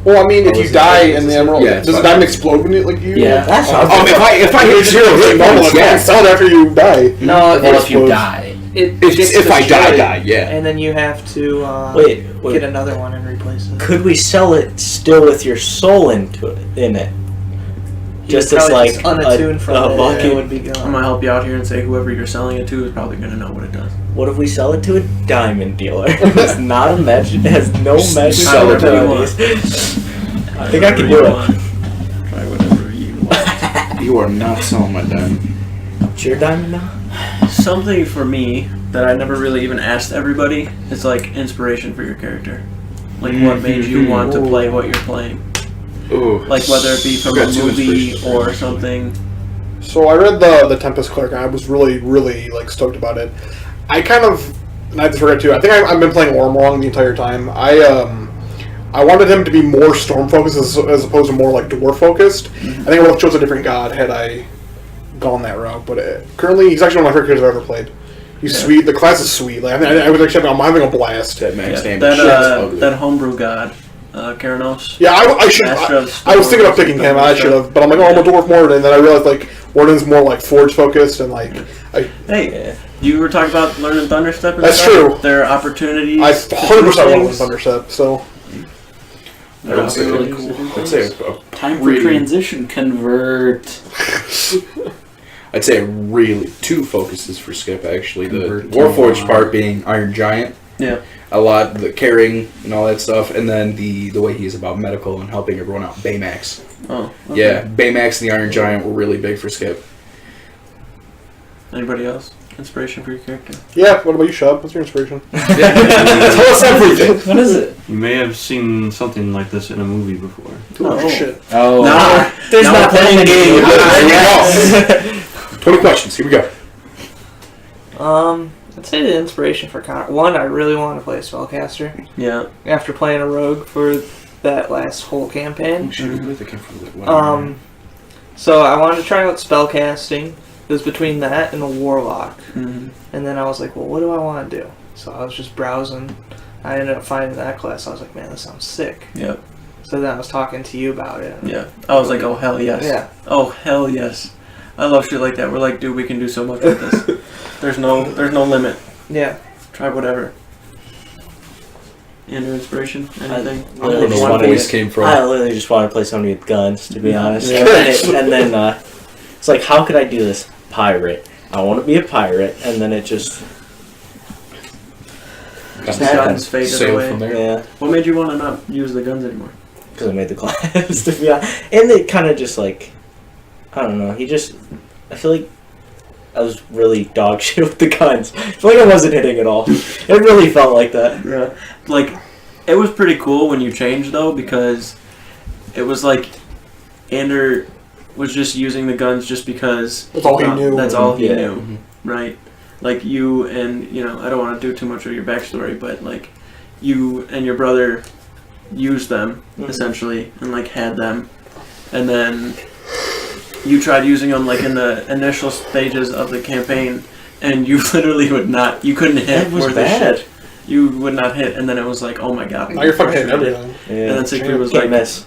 Well, I mean, if Oh, you is it- die in the emerald, Yeah, it's does the fine. diamond explode when it like you? Yeah. That's how. If I hit 0 hit normal, points, yeah. yeah. Sell it after you die. No, Well, if you explodes. die. it If gets I destroyed, die, yeah. and then you have to Wait. get another one and replace it. Could we sell it still with your soul in it? Just You'd as probably like just unattuned from it, bucket. it would be I'm gone. gonna help you out here and say whoever you're selling it to is probably gonna know what it does. What if we sell it to a diamond dealer? It's not a magic. It has no magic Sell it to abilities. I think I can do it. Try whatever you want. You are not selling my diamond. It's your diamond now. Something for me that I never really even asked everybody is like inspiration for your character. Like what made you want to play what you're playing. Ooh. Like whether it be from I've a got 2 movie inspirations or for you. something. So I read the Tempest Cleric, and I was really, really like stoked about it. I kind of, and I have to forget too. I think I've been playing Orm wrong the entire time. I wanted him to be more storm focused as opposed to more like dwarf focused. I think I would have chose a different god had I gone that route. But currently, he's actually one of my favorite characters I've ever played. He's sweet. The class is sweet. Like I was actually, I'm having a blast. That max Yeah, damage. shit's ugly. that homebrew god, Keranos. Yeah, I should. Master of I was thinking of Storm. picking him. I should have, but I'm like, oh, I'm a dwarf Warden, and then I realized like Warden's more like forge focused, and like Hey, you were talking about learning Thunderstep and That's stuff. true. There are opportunities. I to 100% do want to things. Thunderstep. So I would say, really cool. I'd say Time for Really? transition. Convert. I'd say really 2 focuses for Skip actually. The Convert to Warforged iron. part being Iron Giant. Yeah. A lot, the carrying and all that stuff, and then the way he is about medical and helping everyone out. Baymax. Oh. Okay. Yeah, Baymax and the Iron Giant were really big for Skip. Anybody else? Inspiration for your character? yeah, what about you, Shub? What's your inspiration? Tell us everything. What is it? You may have seen something like this in a movie before. Oh shit! Oh. Nah. There's Now not we're playing that many games. Here we go. 20 questions. Here we go. I'd say the inspiration for Connor. One, I really want to play a spellcaster Yeah. after playing a rogue for that last whole campaign. So I wanted to try out spellcasting. It was between that and a warlock. Mm-hmm. And then I was like, well, what do I want to do? So I was just browsing. I ended up finding that class. I was like, man, this sounds sick. Yep. So then I was talking to you about it. Yeah. I was like, oh hell yes. Yeah. Oh hell yes. I love shit like that. We're like, dude, we can do so much with this. There's no limit. Yeah. Try whatever. and inspiration? Anything? I don't know where the voice came from. I literally just want to play somebody with guns, to be honest. And then it's like, how could I do this? Pirate. I want to be a pirate, and then it just The guns faded Sail away. from there. yeah, What made you want to not use the guns anymore? because I made the class, to be honest. And it kind of just like, I don't know. I feel like I was really dog shit with the guns. I feel like I wasn't hitting at all. It really felt like that. Yeah. Like, it was pretty cool when you changed, though, because it was like Ander was just using the guns just because... That's all he knew. That's all he Yeah. knew, Mhm. right? Like, you and, I don't want to do too much of your backstory, but, like, you and your brother used them, essentially, and, like, had them. And then you tried using them, like, in the initial stages of the campaign, and you literally would not... You couldn't hit That was worth bad. a shit. You would not hit, and then it was like, oh my god. Now you're fucking hitting frustrated. everything. Yeah. And then Siegfried was Can't like, miss.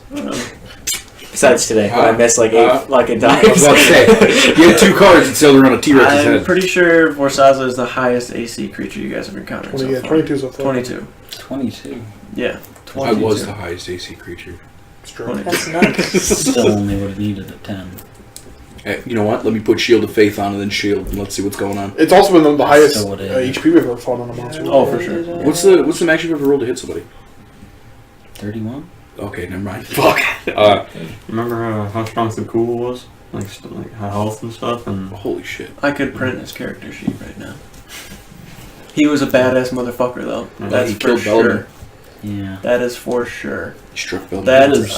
Besides today, when I missed like 8 fucking I times. was about to say, you had 2 cards and sailed around a T-Rex's I'm head. pretty sure Vorsaza is the highest AC creature you guys have encountered 20, so far. 22 so far. 22. 22. Yeah. I 22. was the highest AC creature. It's true. 22. That's nuts. Still only would have needed a 10. Hey, you know what? Let me put Shield of Faith on and then Shield, and let's see what's going on. It's also been the highest So it is. HP we've ever fought on a monster. Oh, for sure. What's the max you've ever rolled to hit somebody? 31? Okay, never mind. Fuck. Remember how strong the cool was? Like how health and stuff? And Holy shit. I could print his character sheet right now. He was a badass motherfucker, though. Yeah, That's he for killed sure. Bellman. Yeah. That is for sure. He struck Bellman. That is,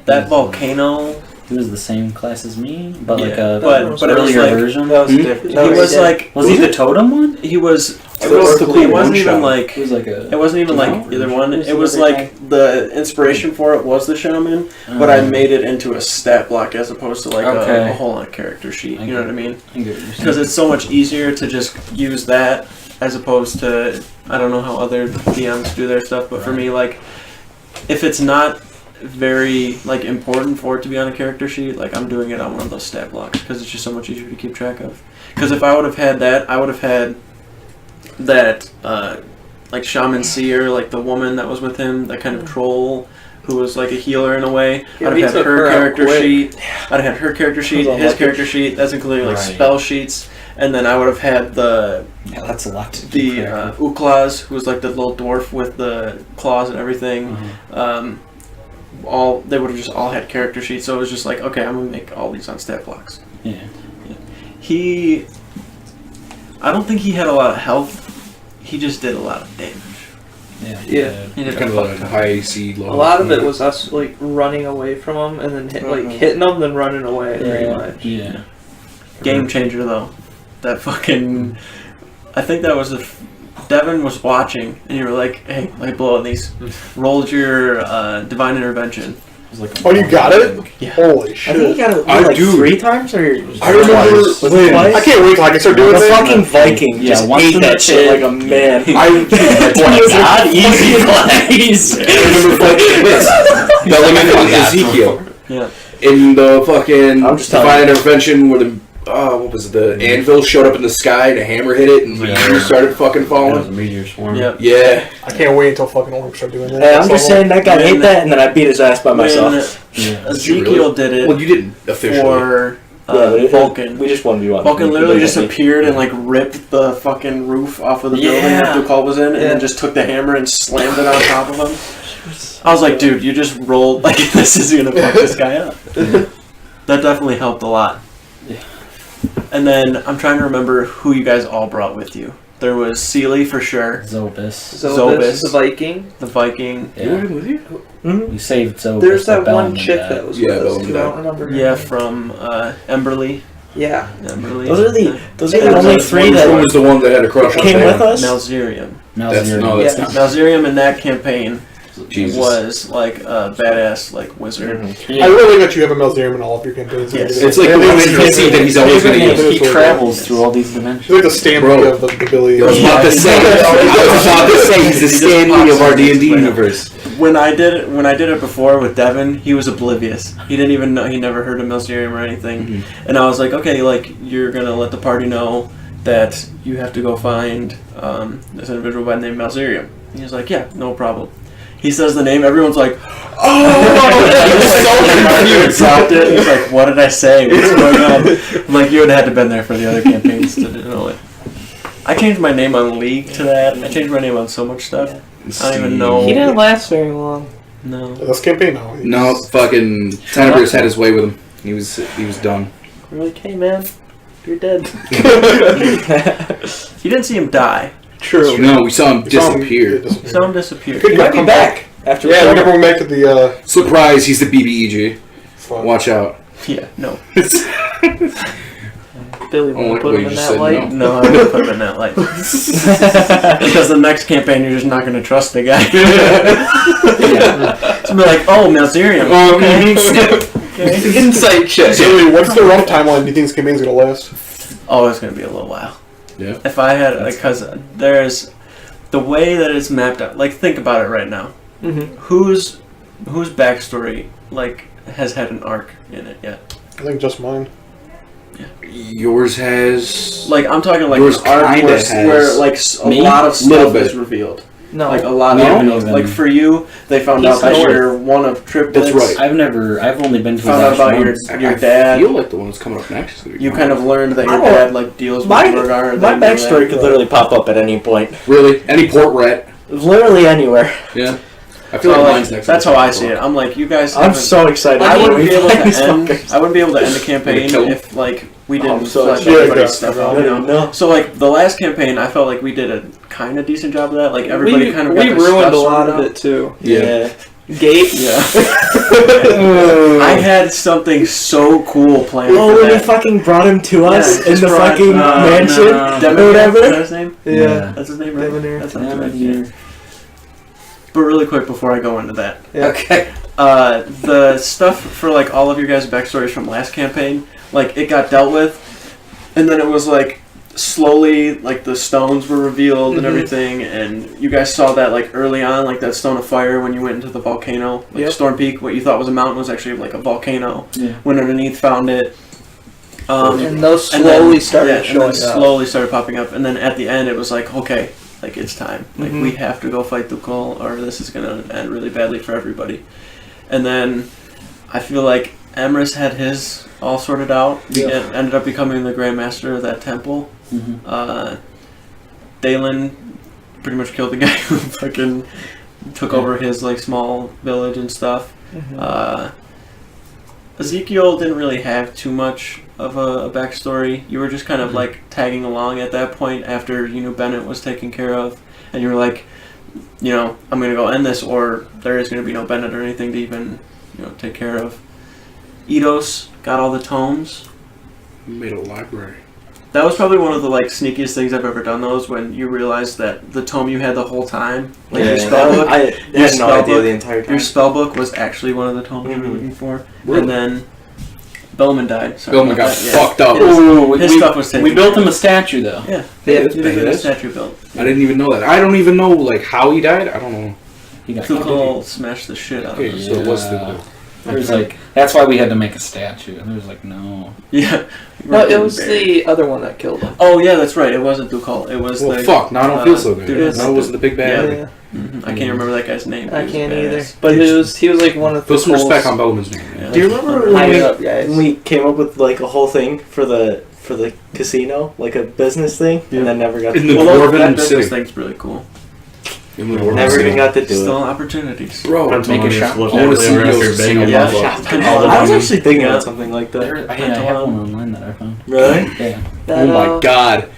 that volcano... He was the same class as me, but like Yeah, a but it was earlier like- version. That was Hmm? different. He was like... Was he the totem one? He was... It, That was was, the it cool wasn't even one-shot. like... It was like a. It wasn't even No? like either one. Was It was the other like the inspiration for it was the shaman, but I made it into a stat block as opposed to like Okay. a whole character sheet. I You know get what I mean? Because Because it's so much easier to just use that as opposed to I don't know how other DMs do their stuff, but for me, like if it's not very like important for it to be on a character sheet, like I'm doing it on one of those stat blocks because it's just so much easier to keep track of. Because if I would have had that, I would have had that like shaman seer, like the woman that was with him, that kind of troll who was like a healer in a way. Yeah, I'd we have had took her her out character quick. sheet. I'd have had her character sheet, That was his unlucky. character sheet. That's including like Right. spell sheets, and then I would have had the that's a lot to keep the track of. Uklas, who was like the little dwarf with the claws and everything. All they would have just all had character sheets, so it was just like, okay, I'm gonna make all these on stat blocks. Yeah. I don't think he had a lot of health. He just did a lot of damage. Yeah. He did Kind a of fuck a ton. high AC low. A lot of it was us like running away from them and then hitting them, then running away. Pretty Yeah. much. Yeah. Game changer though. That fucking. I think that was the. Devin was watching, and you were like, "Hey, let me blow on these." Rolled your divine intervention. It was like Oh, you got it? Yeah. Holy I shit. think you got it I like do. 3 times or I remember Was it when twice? I can't wait till I can start doing the this. fucking Viking Yeah, just once ate in that the shit pit. like a man. God, easy plays. I remember fucking this. Bellingham and Ezekiel. Yeah. In the fucking I'm just telling Divine you. Intervention where the what was it? The anvil showed up in the sky and a hammer hit it and Yeah. meteors started fucking That was a falling. meteor swarm. Yep. Yeah. I can't wait until fucking Orc start doing that. Hey, I'm just saying that guy When- ate that and then I beat his ass by myself. When Yeah. Ezekiel did it Well, you didn't officially. for Yeah, but Vulcan. We just 1v1. Vulcan literally just appeared and like ripped the fucking roof off of the building Yeah. that Dukal was in, and Yeah. then just took the hammer and slammed it on top of him. I was like, dude, you just rolled like this is gonna fuck this guy up. That definitely helped a lot. Yeah. And then I'm trying to remember who you guys all brought with you. There was Sealy for sure, Zobus. Zobus. the Viking. the Viking. You were with you? We saved Zobus. There's that but one Bellman chick died. that was Yeah, with us Bellman too. I died. don't remember. her Yeah, name. from Emberly. Yeah. Emberly. Those are the And only then 3 Which one that was the one that had a crush on came Sam? with us. Malzerium. That's Malzerian. no, that's Yeah. not. Malzerium in that campaign Jesus. was like a badass like wizard. I really like that you have a Melzerium in all of your campaigns. Yes. It's like the one NPC that he's always going to use. He travels through all these dimensions. She's like the Stanley of the Billy. I was about to say, he's the Stanley of our D&D universe. When I did it before with Devin, he was oblivious. He didn't even know. He never heard of Malzerium or anything. And I was like, okay, like you're gonna let the party know that you have to go find this individual by the name Malzerium. He was like, yeah, no problem. He says the name, everyone's like, oh! He dropped it. He's like, what did I say? What's going on? I'm like, you would have had to been there for the other campaigns to know it. I changed my name on League to that. I changed my name on so much stuff. I don't even know. He didn't last very long. No. This campaign, no. No, fucking Tenebris had his way with him. He was done. We're like, hey man, you're dead. You didn't see him die. True. No, we saw him disappear. You saw him disappear. Could He might be come back after. Yeah, we're going back to the. Surprise! He's the BBEG. Watch out. Yeah, no. Billy Oh, won't wait, put him you in just that said light. No, I wouldn't put him in that light. Because the next campaign, you're just not going to trust the guy. It's gonna be like, oh, Malzerium. Okay. Insight check. So, what's the rough timeline do you think this campaign's going to last? Oh, it's going to be a little while. Yeah. If I had, like, because there's the way that it's mapped out. Like, think about it right now. Mm-hmm. Whose backstory, like, has had an arc in it yet? I think just mine. Yours has. Like, I'm talking like Yours an arc kinda where, has. where like a Me? lot of Little stuff bit. is revealed. No. Like a lot No? of revealed. Like for you, they found He's out that north. you're one of Triptych. That's right. I've only been to Found out about your I dad. feel like the one that's coming up next. You kind of learned that your I don't- dad like deals with My Murgar. my backstory could literally pop up at any point, Really? Any port rat? literally anywhere. Yeah. I feel So, like like, mine's next. that's how I see it. I'm like, you guys. I'm haven't- so excited. I wouldn't when be we able find to these end. fuckers. I wouldn't be able to end the campaign Kill 'em. if like we Oh, didn't I'm so flesh excited. everybody's Yeah, stuff yeah. out. I You don't know. know. So like the last campaign, I felt like we did a kind of decent job of that. Like everybody kind of got we their ruined stuff a lot sorted of out. it too. Yeah. Gate. Yeah. I had something so cool planned Oh, for when he that. fucking brought him to us Yeah, in the just brought- fucking mansion Demeter, or whatever. is that his name? Yeah. That's his name, right? Demeter. That sounds right. Yeah. But really quick before I go into that, Yeah. Okay. the stuff for like all of your guys' backstories from last campaign, like it got dealt with, and then it was like slowly like the stones were revealed and Mhm. everything, and you guys saw that like early on, like that stone of fire when you went into the volcano, like Yep. Storm Peak. What you thought was a mountain was actually like a volcano. Yeah. Went underneath, found it. And those And then- slowly started yeah, and showing then up. slowly started popping up, and then at the end it was like, okay, like it's time. Like Mhm. we have to go fight Thukul, or this is gonna end really badly for everybody. And then I feel like Emrys had his all sorted out. He ended up becoming the Grand Master of that temple. Mm-hmm. Dalen pretty much killed the guy who fucking took over his like small village and stuff. Mhm. Ezekiel didn't really have too much of a backstory. You were just kind of like tagging along at that point after you knew Bennett was taken care of, and you were like, you know, I'm gonna go end this, or there is gonna be no Bennett or anything to even, you know, take care of. Eidos got all the tomes. Made a library. That was probably one of the like sneakiest things I've ever done. Those when you realized that the tome you had the whole time, like your spell book, I your had no spell idea book- the entire time. your spell book was actually one of the tomes you were looking for. And then Bellman died. Sorry Billman about got that, yeah. fucked up. Ooh, His stuff was taken. we built him a statue though. Yeah, Yeah, you did get a is. statue built. I didn't even know that. I don't even know like how he died. I don't know. He got Thukul smashed the shit out of Okay, him. so what's the? Yeah. There's like that's why we had to make a statue. And there was like no. Yeah. No, it was the other one that killed him. Oh yeah, that's right. It wasn't Thukul. It was Well, the. fuck. Now I don't feel so good. dude, No, it wasn't the big bad. Yeah. I can't remember that guy's name. I He was can't badass. either. But he was like one of the Put some respect on Bellman's name. Yeah. Do you remember when High we, up guys. when we came up with like a whole thing for the casino, like a business thing, and then never got to In the do it? Well, Dwarven that business City. thing's really cool. In the Dwarven Never City. even got to do Still it. opportunities. Bro, Until make a I just shop. looked I wanna at see it those after sing banging Yeah. the book. I was actually thinking Yeah. about something like that. There, I have one online that I found. Really? Yeah. That, oh my god.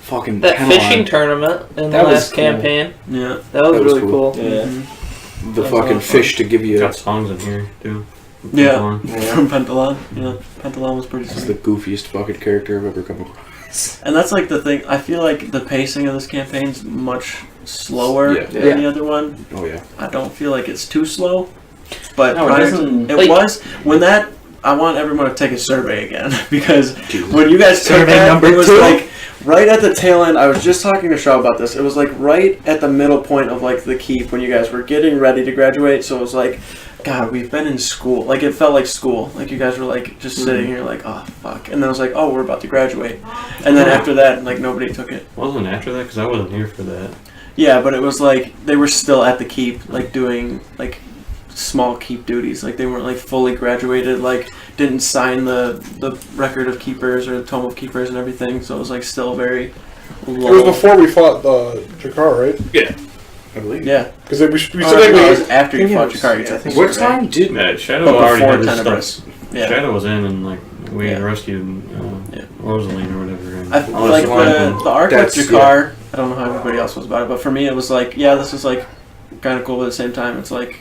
Fucking That Penelon. fishing tournament in That the was last cool. campaign. Yeah. That was That was really cool. cool. Yeah. The That's fucking awesome. fish to give you. Got songs in here too. Yeah. Come on. From Pentalon. Yeah. Pentalon was pretty It's sweet. the goofiest fucking character I've ever come across. And that's like the thing. I feel like the pacing of this campaign's much slower Yeah. than the other one. Oh yeah. I don't feel like it's too slow. But No, it prior to- doesn't- it like- was when that. I want everyone to take a survey again because Jesus. when you guys took Survey that, number it was 2? like right at the tail end. I was just talking to Shaw about this. It was like right at the middle point of like the keep when you guys were getting ready to graduate. So it was like, God, we've been in school. Like it felt like school. Like you guys were like just sitting here like, oh fuck. And then I was like, oh, we're about to graduate. And then after that, like nobody took it. Wasn't after that because I wasn't here for that. Yeah, but it was like they were still at the keep, like doing like small keep duties. Like they weren't like fully graduated. Like didn't sign the record of keepers or the tome of keepers and everything. So it was like still very low. It was before we fought the Jakar, right? Yeah. I believe. Yeah. Because we said No, it was after you fought Jakar. I think. What time did Yeah, Shadow But already before had his Tenebris. stuff. Yeah. Shadow was in and like we had Yeah. rescued Yeah. Rosaline or whatever. And I feel like the arc with That's- Jakar. I don't know how everybody else was about it, but for me it was like, yeah, this is like kind of cool, but at the same time it's like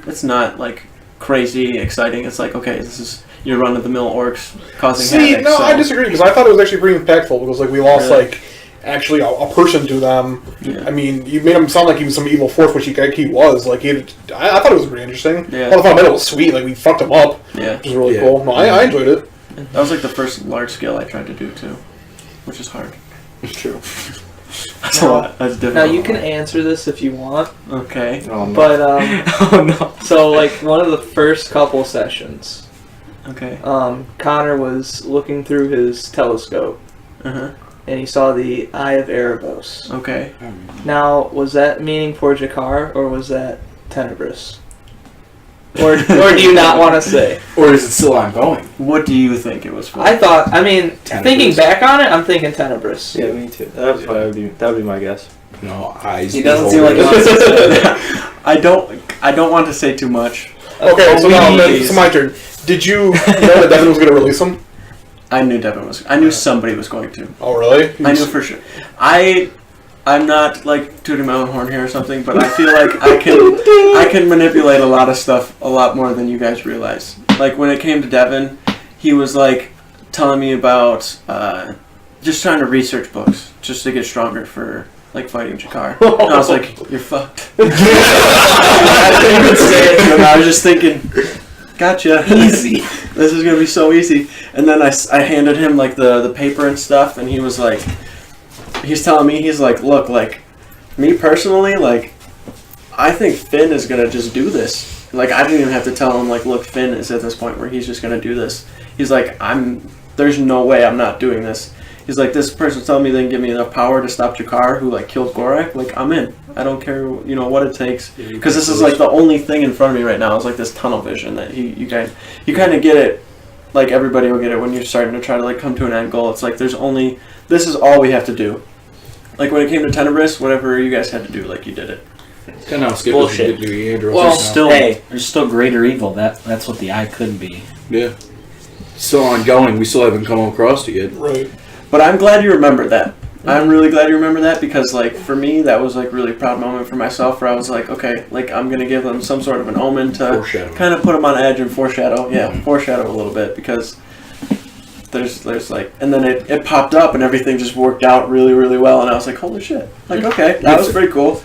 it's not like crazy exciting. It's like, okay, this is your run of the mill orcs causing See, havoc. no, so. I disagree because I thought it was actually pretty impactful because like we lost Really? like actually a person to them. Yeah. I mean, you made him sound like he was some evil force, which he was. Like I thought it was pretty interesting. Yeah. All the fundamental was sweet. Like we fucked him up, Yeah, which was really Yeah. cool. No, I enjoyed it. that was like the first large scale I tried to do too, which is hard. True. That's a lot. That's difficult. Now you can answer this if you want, Okay. Oh, no. but Oh no. so like one of the first couple sessions, Okay. Connor was looking through his telescope Uh huh. and he saw the Eye of Erebos. Okay. Now, was that meaning for Jakar or was that Tenebris? Or do you not want to say? Or is it still ongoing? What do you think it was for? I thought. I mean, Tenebris. thinking back on it, I'm thinking Tenebris. Yeah, me too. That would be my guess. No, eyes. He doesn't seem like he wants to say I don't want to say too much. Okay, so now Please. it's my turn. Did you know that Devin was going to release him? I knew Devin was. I knew somebody was going to. Oh, really? I knew for sure. I'm not like tooting my own horn here or something, but I feel like I can manipulate a lot of stuff a lot more than you guys realize. Like when it came to Devin, he was like telling me about just trying to research books just to get stronger for like fighting Jakar. And I was like, you're fucked. I didn't even say it to him. I was just thinking, gotcha. Easy. This is gonna be so easy. And then I handed him like the paper and stuff, and he was like, he's telling me, he's like, look, like me personally, like I think Finn is gonna just do this. Like I didn't even have to tell him, like, look, Finn is at this point where he's just gonna do this. He's like, there's no way I'm not doing this. He's like, this person's telling me they can give me enough power to stop Jakar, who like killed Gorak. Like I'm in. I don't care, what it takes, because this is like the only thing in front of me right now is like this tunnel vision that you kind of get it. Like everybody will get it when you're starting to try to like come to an end goal. It's like this is all we have to do. Like when it came to Tenebris, whatever you guys had to do, like you did it. Kind of skip Bullshit. Well, still, Hey. there's still greater evil. That's what the eye could be. Yeah. Still ongoing. We still haven't come across it yet. Right. But I'm glad you remembered that. I'm really glad you remember that because, like, for me, that was like really proud moment for myself where I was like, okay, like I'm gonna give them some sort of an omen to Foreshadowing. kind of put them on edge and foreshadow a little bit because there's like, and then it popped up and everything just worked out really, really well and I was like, holy shit, like okay, that was pretty cool.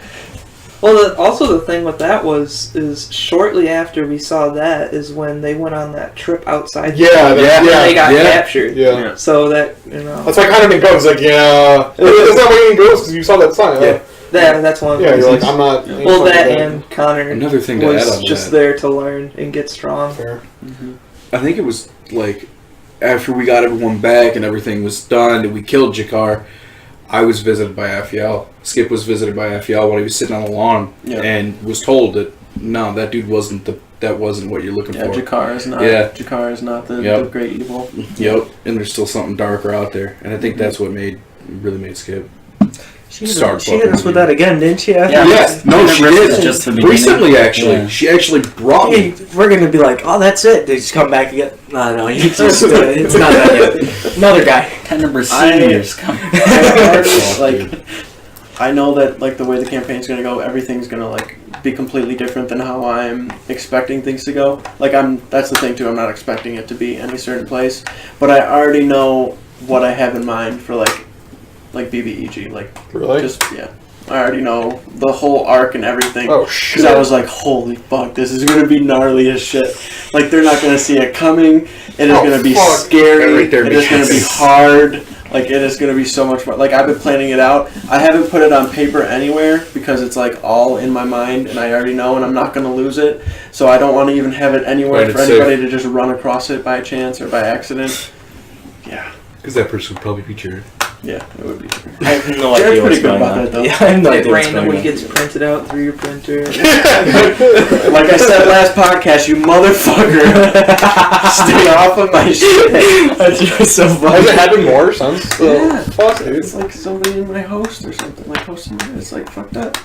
Well, also the thing with that is shortly after we saw that is when they went on that trip outside. Yeah, and they got captured. Yeah. So that That's why I kind of didn't go. It's like, yeah. It's not why you didn't go because you saw that sign. Yeah. that's one of the Yeah, you're like, reasons. I'm not. Well, that and Connor Another thing to add was on just that. there to learn and get strong. Fair. I think it was like after we got everyone back and everything was done and we killed Jakar, I was visited by Afiel. Skip was visited by Afiel when he was sitting on the lawn and was told that no, that dude wasn't what you're looking Yeah, for. Jakar is not. Yeah. Jakar is not the great evil. Yep, and there's still something darker out there, and I think that's what really made Skip. She Start hit us fucking with that again, didn't she? Yeah. Yes, no, she did. Just the beginning. Recently, actually, Yeah. she actually brought me. Hey, we're gonna be like, oh, that's it. They just come back again. No, you just it's not that yet. Another guy. Tenebris seniors come. I know that like the way the campaign's gonna go, everything's gonna like be completely different than how I'm expecting things to go. Like that's the thing too. I'm not expecting it to be any certain place, but I already know what I have in mind for like BBEG. Like Really? just I already know the whole arc and everything. Oh, shit. Because I was like, holy fuck, this is going to be gnarly as shit. Like, they're not going to see it coming. It is going to be fuck. scary. Right there, It is going to be hard. Like, it is going to be so much more. Like, I've been planning it out. I haven't put it on paper anywhere because it's, like, all in my mind and I already know and I'm not going to lose it. So I don't want to even have it anywhere Right, for it's anybody to just run across it by chance or by accident. Yeah. Because that person would probably be Jared. Yeah, it would be. I have no Jared's idea pretty what's good going about on. that, though. Yeah, I have no It idea what's going randomly on. gets printed out through your printer. Like I said last podcast, you motherfucker, stay off of my shit. That's just so Has funny. it happened more since? Yeah. Fuck, dude. It's like somebody in my host or something, like hosting it. It's like, fuck that.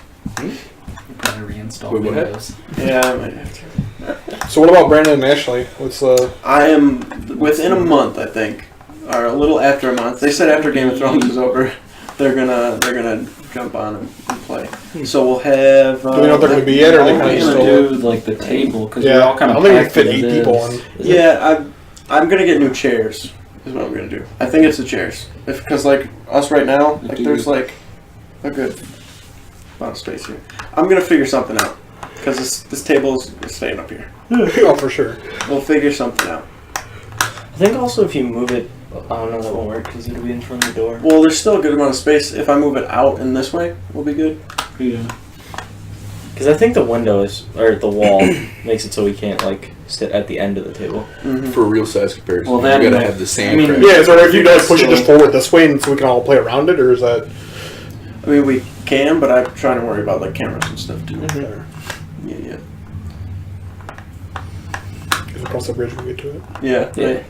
Probably reinstall Wait, what? Windows. Yeah, I might have to. So what about Brandon and Ashley? What's I am within a month, I think, or a little after a month. They said after Game of Thrones is over, they're gonna jump on and play. So we'll have. do we know what they're gonna be yet, or are they kind We're of gonna still? do like the table because Yeah, we're all kind I of. don't think we packed fit as 8 is. people in. Yeah, I'm gonna get new chairs. Is what I'm gonna do. I think it's the chairs, because like us right now, like there's like a good amount of space here. I'm gonna figure something out because this table is staying up here. Oh, for sure. We'll figure something out. I think also if you move it, oh no, that won't work because it'll be in front of the door. Well, there's still a good amount of space. If I move it out in this way, we'll be good. Yeah. Because I think the windows or the wall makes it so we can't like sit at the end of the table. Mm-hmm. For a real size comparison, Well, that you gotta and- have the sand. I mean, crack. Yeah, so if you guys push it So- just forward this way, and so we can all play around it, or is that? I mean, we can, but I'm trying to worry about like cameras and stuff too. Yeah. Is it across the bridge when we get to it? Yeah. Yeah.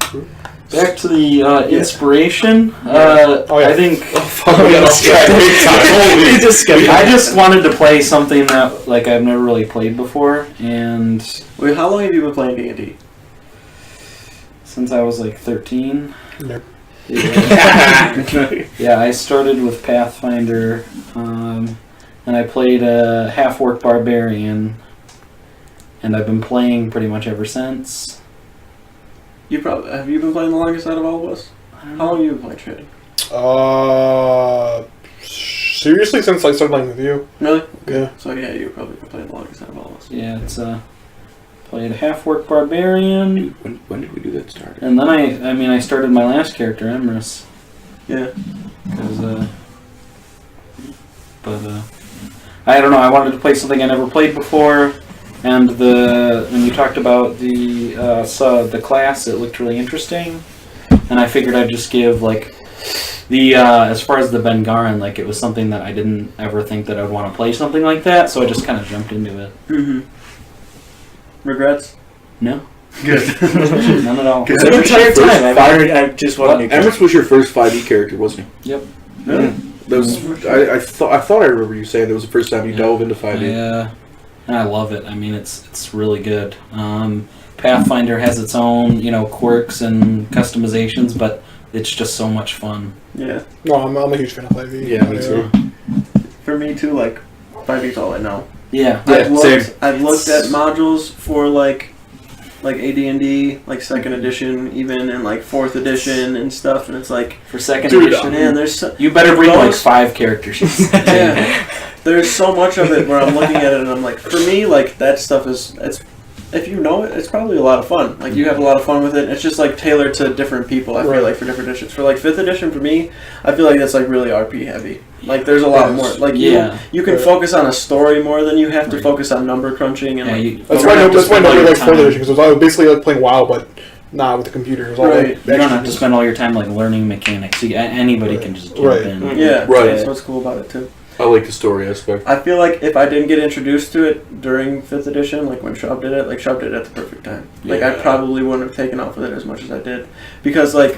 Back to the inspiration. Oh, yeah. I think We got off track big time. Holy. I just wanted to play something that like I've never really played before, and Wait, how long have you been playing D&D? since I was like 13. Nope. Yeah, I started with Pathfinder, and I played a half-orc barbarian, and I've been playing pretty much ever since. Have you been playing the longest out of all of us? I don't How know. long have you been playing trading? Seriously, since I started playing with you. Really? Yeah. So yeah, you've probably been playing the longest out of all of us. Yeah, it's played a half-orc barbarian, When did we do that start? and then I started my last character, Emrys. Yeah. Because, I don't know. I wanted to play something I never played before, and when you talked about the class, it looked really interesting, and I figured I'd just give like as far as the Bengaran, like it was something that I didn't ever think that I'd want to play something like that, so I just kind of jumped into it. Mm-hmm. Regrets? No, Good. none at all. It's an entire time. I just want to. Emrys was your first 5e character, wasn't he? Yep. Really? That was. I thought I remember you saying that was the first time you dove into 5e. Yeah, and I love it. I mean, it's really good. Pathfinder has its own, quirks and customizations, but it's just so much fun. Yeah. No, I'm a huge fan of 5e. Yeah, me too. For me too, like 5e's all I know. Yeah. I've same. looked at modules for like AD&D, like 2nd edition, even, and like 4th edition and stuff, and it's like, For second Dude, edition, man, there's so, you better bring like those- 5 character sheets. yeah, there's so much of it where I'm looking at it and I'm like, for me, like that stuff it's if you know it, it's probably a lot of fun. Like you have a lot of fun with it. It's just like tailored to different people. I Right. feel like for different editions. For like 5th edition, for me, I feel like that's like really RP heavy. Like there's a lot more. Like you can Right. focus on a story more than you have to Right. focus on number crunching and Yeah, like, you That's don't why have to that's why spend all nobody your likes 4th time- edition, because I was basically like playing WoW, but not with the computer. It was all Right. like You don't have to action. spend all your time like learning mechanics. Anybody Right. can just jump Right. in. yeah, Right. that's what's cool about it too. I like the story aspect. I feel like if I didn't get introduced to it during 5th edition, like when Shub did it, like Shub did it at the perfect time. Like I Yeah. probably wouldn't have taken off with it as much as I did. Because like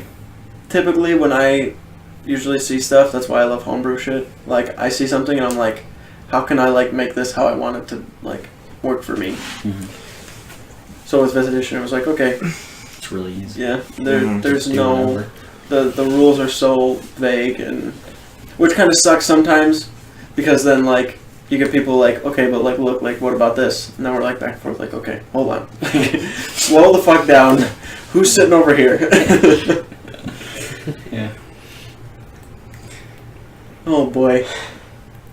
typically when I usually see stuff, that's why I love homebrew shit. Like I see something and I'm like, how can I like make this how I want it to like work for me? Mhm. So with 5th edition it was like, okay, It's really easy. yeah, Mhm. there's Do no whatever. the rules are so vague, and which kind of sucks sometimes, because then like you get people like, okay, but like look, like what about this? And then we're like back and forth, like, okay, hold on, slow the fuck down. Who's sitting over here? Yeah. Oh boy.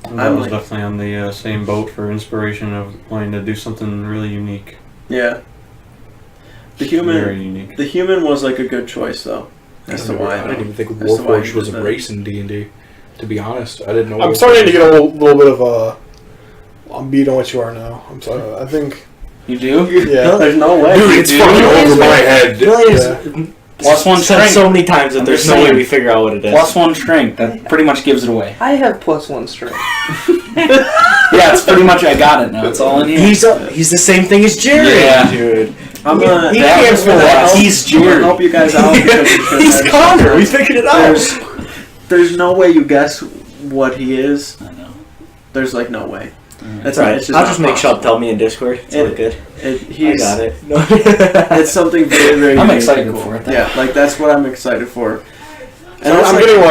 I I'm was like- definitely on the same boat for inspiration of wanting to do something really unique. Yeah. The Very unique. the human was like a good choice though. As to why. I didn't even think As to why Warforged you was did a that. race in D&D. To be honest, I didn't know. I'm starting to get a little bit of a. I'm beat on what you are now. I'm sorry. I think. You do? Yeah. There's no way. Dude, it's fucking over my head. Really, Yeah. Plus one said strength. so many times that I'm there's just no way saying. we figure out what it is. Plus one strength. That pretty much gives it away. I have +1 strength. Yeah, it's pretty much I got it now. It's all in here. He's the same thing as Jerry, Yeah. dude. I'm gonna. He that can't was pull for that. us. He's I'm gonna Jerry. help you guys out because you should He's have- Connor. We figured it out. There's no way you guess what he is. I know. There's like no way. That's right. It's I'll not just make possible. Shub tell me in Discord. It's all It- good. I He's. got it. It's something very, very. I'm unique excited and cool. for it, though. Yeah, like that's what I'm excited for. So it's I'm like- getting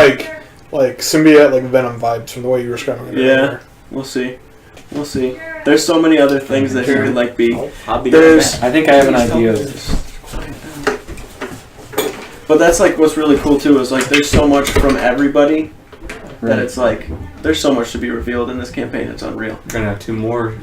like symbiote, like Venom vibes from the way you were describing it. Yeah. earlier. We'll see. We'll see. There's so many other things that he could like be. I'll be There's. I think I have an idea of But that's like what's really cool too is like there's so much from everybody that it's like there's so much to be revealed in this campaign. It's unreal. We're gonna have 2 more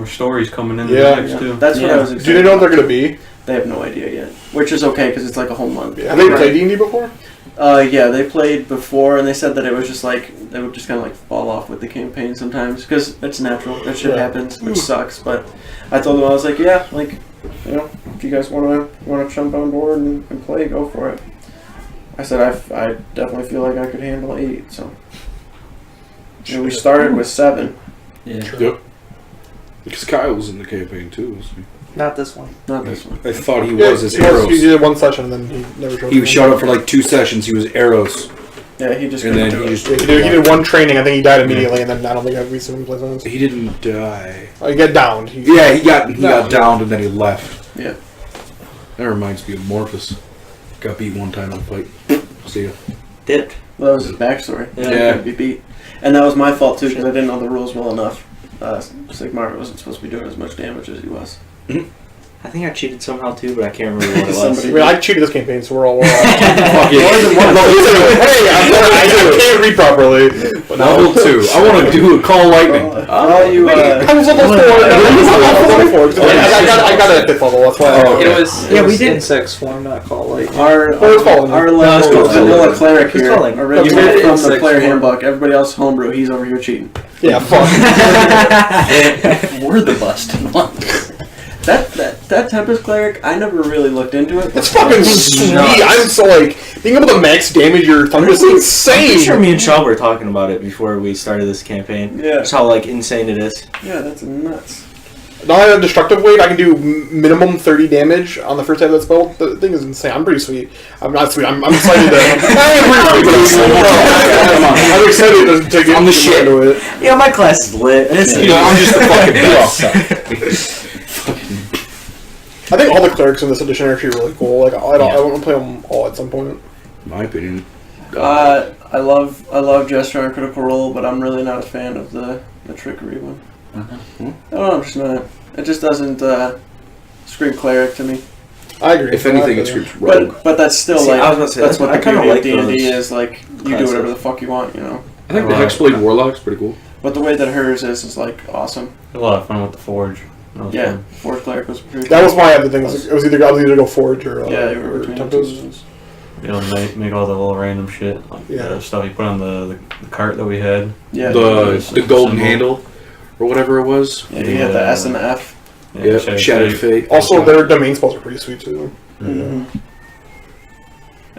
stories coming in Yeah. the next too. That's what I Yeah. was excited. Do they know what they're about. gonna be? They have no idea yet, which is okay because it's like a whole month. Have they played D&D before? Yeah, they played before, and they said that it was just like they would just kind of like fall off with the campaign sometimes because it's natural. That shit Yeah. happens, which sucks. But I told them I was like, yeah, like you know, if you guys wanna jump on board and play, go for it. I said I definitely feel like I could handle 8. So and we started with 7, yeah. Yep. Because Kyle was in the campaign too. Wasn't Not this one. not this one. he? I thought he Yeah, was as he Arrows. He did one session and then he never showed He up. showed up for like 2 sessions. He was Arrows, Yeah, he just and couldn't then do he it. just Yeah, he did one training. I think he died immediately, and then I don't think I've seen him play since. he didn't die. He got downed. Yeah, he got downed and then he left. Yeah. That reminds me of Morphus. Got beat one time on fight. See ya. Dipped. Well, that was his backstory. Yeah. He couldn't be beat, and that was my fault too because I didn't know the rules well enough. Sigmar wasn't supposed to be doing as much damage as he was. I think I cheated somehow too, but I can't remember what it was. Somebody- I mean, I cheated this campaign, so we're all. Fuck yeah. More than one. No, hey, I can't read properly. But now Level 2. I want to do a call lightning. Oh, you. I was level 4. I got it at 5th level. That's why. Oh, okay. It was Yeah, we was did. insects form, not call light. Our it's called? level it's called vanilla cleric It's here, called originated from the Insect player form. handbook. Everybody else homebrew. He's over here cheating. Yeah, fuck. We're the busted ones. That Tempest cleric, I never really looked into it. That's fucking sweet. I'm so like being able to max damage your thunder is I'm insane. pretty sure me and Shub were talking about it before we started this campaign. Yeah. Just how like insane it is. Yeah, that's nuts. Now I have destructive wave. I can do minimum 30 damage on the first time of that spell. The thing is insane. I'm pretty sweet. I'm not sweet. I'm excited to. I'm excited to get I'm the shit. into it. Yeah, my class is lit. You know, I'm just the fucking best. I think all the clerics in this edition are actually really cool. Like I want to play them all at some point. In my opinion. I love gesture and critical role, but I'm really not a fan of the trickery one. I don't know, I'm just not. It just doesn't scream cleric to me. I agree. If anything, it's rogue. But that's still See, like I was about to say, that's what I the kinda beauty of like D&D those is. Like you do classes. whatever the fuck you want, you know. I think the Hexblade Warlock's pretty cool. But the way that hers is like awesome. A lot of fun with the Forge. That was Yeah, fun. Force cleric was pretty. That cool. was my other thing. It was either I was either go Forge or Yeah, you were or between the Tempest. two. You know, make all the little random shit, like Yeah. the stuff you put on the cart that we had. Yeah, The golden symbol. handle, or whatever it was. yeah, you had the S and the F. Yeah, Shattered Fate. Also, their domain spells are pretty sweet too. Mm-hmm.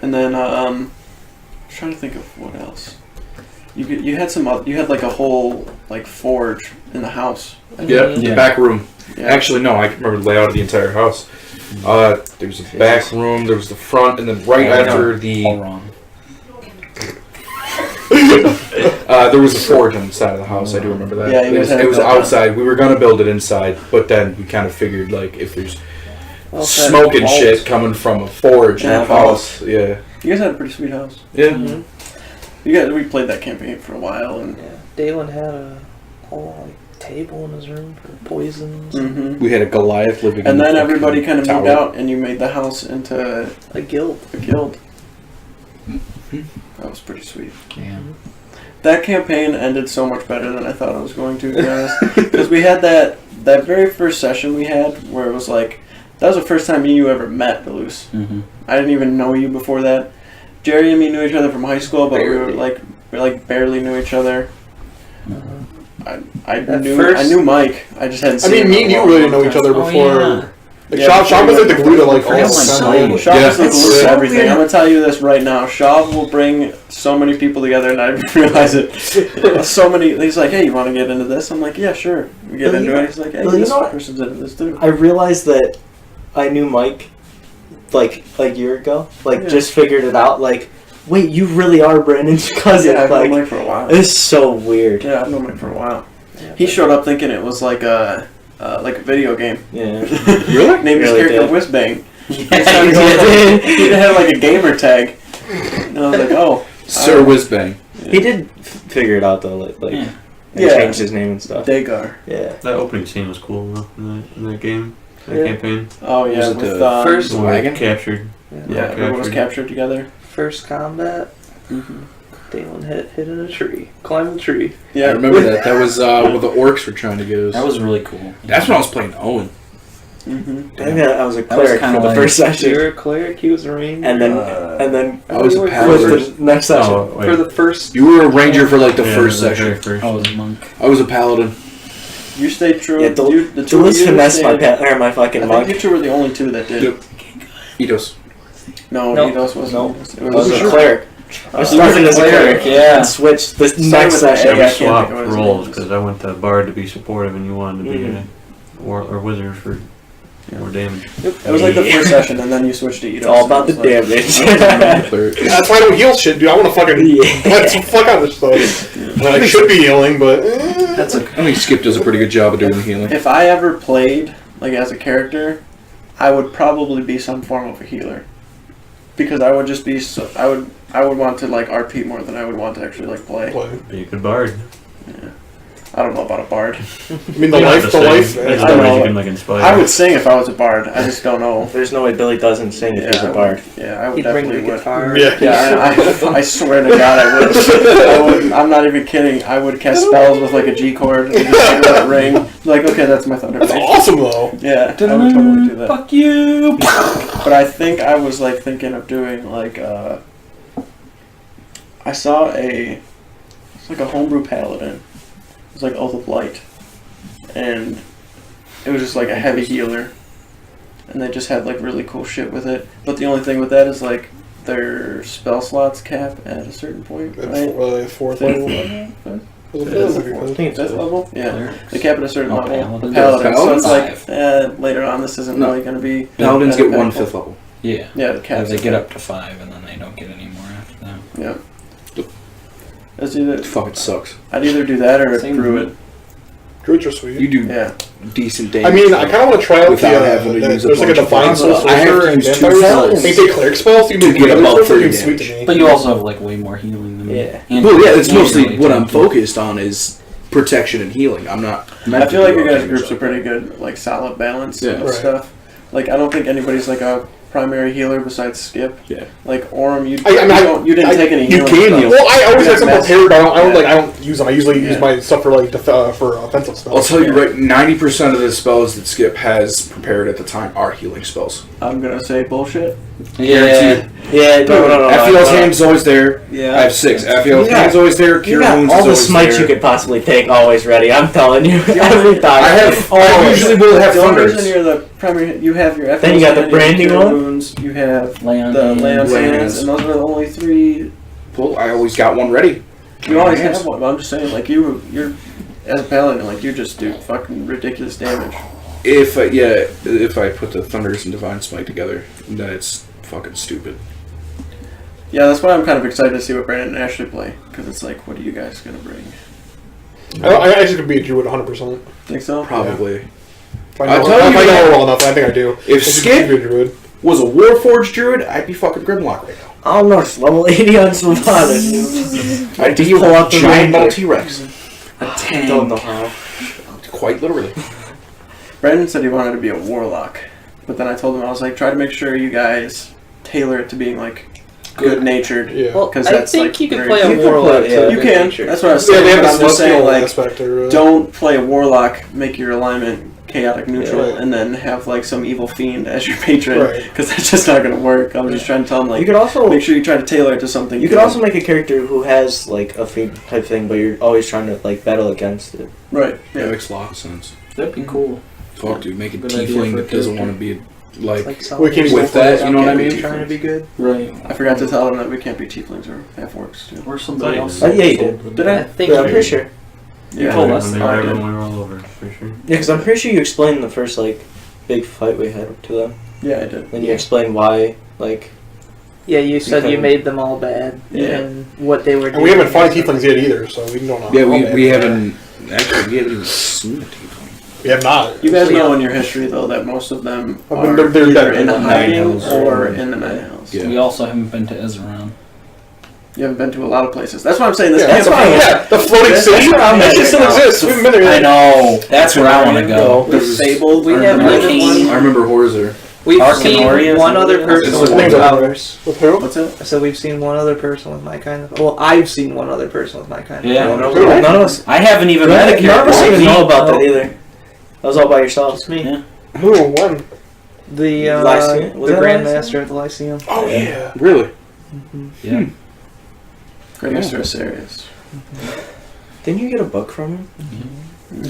And then I'm trying to think of what else. You had you had like a whole like forge in the house. Yeah, the Yeah. back room. Yeah. Actually, no, I can remember the layout of the entire house. There's a back room, there was the front, and then right after All the wrong. there was a forge on the side of the house. I do remember that. Yeah, you guys had it was it built outside. We were gonna build it inside, but then we kind of figured like if there's Also had smoke and vault. shit coming from a forge in Yeah, the house. Yeah, You guys had a pretty sweet house. yeah. We played that campaign for a while, and Yeah, Dalen had a whole like table in his room for poisons. Mhm. We had a Goliath living. in and the then fucking everybody kind of moved tower. out, and you made the house into A guild. a guild. That was pretty sweet. Yeah. That campaign ended so much better than I thought it was going to be honest. Because we had that very first session we had where it was like, that was the first time me and you ever met, Deleuze. Mm-hmm. I didn't even know you before that. Jerry and me knew each other from high school, but we barely knew each other. I At knew first- Mike. I just hadn't I seen mean, him me in and a you long, really long didn't know each time. other Oh, before. yeah. Like Shaw was like the glue to like all forgot this. my name. Shaw is the Yeah. glue to So everything. weird. I'm gonna tell you this right now. Shaw will bring so many people together, and I didn't realize it. So many. He's like, "Hey, you want to get into this?" I'm like, "Yeah, sure." We get Well, into you it. know- He's like, "Hey, well, you this know what? person's into this too." I realized that I knew Mike like a year ago. Like Yeah. just figured it out. Like, wait, you really are Brandon's cousin. Yeah, I've known Like, Mike for a while. it's so weird. Yeah, I've known Mike for a while. He showed up thinking it was like a video game. Yeah. Really? Named his Really character did. Whizbang. Yeah, He had like a gamer tag. And I was like, oh. Sir Whizbang. he did figure it out though. Like Yeah. he Yeah. changed his name and stuff. Dagar. Yeah. That opening scene was cool though, in that game, that Yeah. campaign. Oh yeah, Was it with the first When we wagon? captured. yeah, everyone was captured together. First combat. Mm-hmm. Dalen hit in a tree. Climbed the tree. I Yeah, remember that. That was where the orcs were trying to get us. That was really cool. That's when I was playing Owen. Mm-hmm. I think I was a was cleric kinda for the like- first session, You're a cleric. He was a ranger. and then I was a with paladin. the next session. Oh, wait. for the first. You were a ranger for like the Yeah, first the very session. first. I was a monk. I was a paladin. You stayed true. Yeah, the two of Duluth you finessed my stayed- my fucking I monk. think you two were the only two that did. Yep. Eidos. No, No. Eidos wasn't. No. It I was a sure. cleeric. I started as a cleric, yeah. and switched this Started next with the session. A, I We can't think swapped of what his roles name is. because I went to Bard to be supportive and you wanted to be Mhm. a war or wizard for more damage. It was like the first session, and then you switched to Eidos. It's all about the It was like- damage. Cleric. That's why I don't heal shit, dude. I want to fucking Yeah. let's fuck out this stuff. I should be healing, but That's a. I think Skip does a pretty good job of doing the healing. If I ever played like as a character, I would probably be some form of a healer, because I would just be. So, I would want to like RP more than I would want to actually like play. Be a good bard. I don't know about a bard. I mean the Not life, the the same. life. There's I no know. ways you can like inspire. I would sing if I was a bard. I just don't know. There's no way Billy doesn't sing if he's I a would- bard. Yeah, I would He'd bring definitely the would. guitar. Yeah. Yeah, I swear to God, I would. I would. I'm not even kidding. I would cast spells with like a G chord and just like, let it ring. Like, okay, that's my thunder. That's Blade. awesome though. Yeah, I would totally do that. Fuck you! But I think I was like thinking of doing like I saw it's like a homebrew paladin. It was like Oath of Light, and it was just like a heavy healer, and they just had like really cool shit with it. But the only thing with that is like their spell slots cap at a certain point, right? Fourth Fifth level. level? I think it's Fifth level? Yeah. They cap at a certain Oh, level. The paladin. paladin. So it's Paladin? like later on, this isn't No. really going to be. Paladins get one impactful. fifth level. Yeah. Yeah, the caps. They get up to 5 and then they don't get any more after that. Yeah. It's either It fucking sucks. I'd either do that or a Same druid. Druids are sweet. You do Yeah. decent damage. I mean, I kind of want to try out Without the, having to use a there's like a bunch of divine things. soul I have sorcerer to and use two vampire spells spells. They cleric spells. You can to do get about those are 30 freaking sweet to damage. me. But you also have like way more healing than me. Yeah. And Well, yeah, that's and mostly really what I'm tanky. focused on is protection and healing. I'm not. I feel like your guys' groups are pretty good, like solid balance Yeah. of Right. stuff. Like I don't think anybody's like a primary healer besides Skip. Yeah. Like Orem, you I didn't take any. you healing can stuff. heal. Well, I always Yeah, have some that's- prepared, but yeah. I don't use them. I usually use Yeah. my stuff for like for offensive spells. I'll tell you right, 90% of the spells that Skip has prepared at the time are healing spells. I'm gonna say bullshit. Yeah. Yeah, no. Afiel's hand's always there. Yeah. I have 6. Afiel's You got- hand's always there. You Cure got wounds all is the always smites there. you could possibly take always ready. I'm telling you, every time. I usually will have The only thunders. reason you're the primary, you have your. Then you got the Afiel's hand, branding your one? wounds, you have Lay on the hands. Lamb's Lay on hands, hands. and those are the only 3. Well, I always got one ready. You always Hands. have one. But I'm just saying, like you're as a paladin, like you just do fucking ridiculous damage. If I put the thunders and divine smite together, then it's fucking stupid. Yeah, that's why I'm kind of excited to see what Brandon and Ashley play, because it's like, what are you guys gonna bring? I just could be a druid 100%. Think so? Probably. If I I'll know, tell if you I know that- her well enough, I think I do. If I just Skip be a druid. was a Warforged druid, I'd be fucking Grimlock right now. I don't know, it's level 80 on Sylvanas. I'd Just be pull out the giant ranger. T-Rex. I don't know how. Quite literally. Brandon said he wanted to be a warlock, but then I told him, I was like, try to make sure you guys tailor it to being like good-natured. Yeah. Well, 'Cause I that's, think like, you can very- play a You can warlock. play- too, yeah. You good can. nature. That's what I was Yeah, saying. they have but this I'm just saying, celestial like, aspect. Or, don't play a warlock, make your alignment chaotic neutral, Yeah. and then have like some evil fiend as your patron, Right. because that's just not gonna work. I'm just trying to tell him, like, You could also make sure you try to tailor it to something. you could good. also make a character who has like a fiend type thing, but you're always trying to like battle against it. right. That Yeah. makes a lot of sense. That'd be cool. Fuck, dude, make a Good idea tiefling for a that doesn't character. want to be like. We can't with that, you know what I mean? Trying to be good. Right. I forgot to tell them that we can't be tieflings or half-orcs, too. Or somebody else. Yeah, you did. Did I? think Yeah, I'm pretty sure. Yeah, told us. When they Oh, I were did. when we were all over, for sure. Yeah, because I'm pretty sure you explained the first big fight we had to them. Yeah, I did. Then you explained why Yeah, you said you couldn't- made them all bad. Yeah. And what they were doing. And we haven't fought tieflings yet either, so we don't know. Yeah, how bad we they are. haven't actually we haven't even seen a tiefling. We have not. You guys know in your history, though, that most of them Oh, are but they're either dead. in Nine hiding Hills. or in the Nine Hills. Yeah. We also haven't been to Ezran. You haven't been to a lot of places. That's what I'm saying. This Yeah, that's campaign, fine. Yeah, the floating That's city. what I'm That making shit still now. exists. We've been there. I know. That's where I want to go. the Fabled, We or have the lived in Arcane. one- I remember Horzer. We've Arcanorius seen one and other everything person else. with It's my like- powers. With who? What's that? So we've seen one other person with my kind of. Well, I've seen one other person with my kind of. Yeah. powers. Who? none of us. I haven't even met a None of us character. even know about that No. either. That was all by yourself. Just me. Yeah. Who? When? The Lyceum? Was the that Grandmaster of the Lyceum. Oh yeah. Really? Yeah. Grandmaster Asarius. Didn't you get a book from him?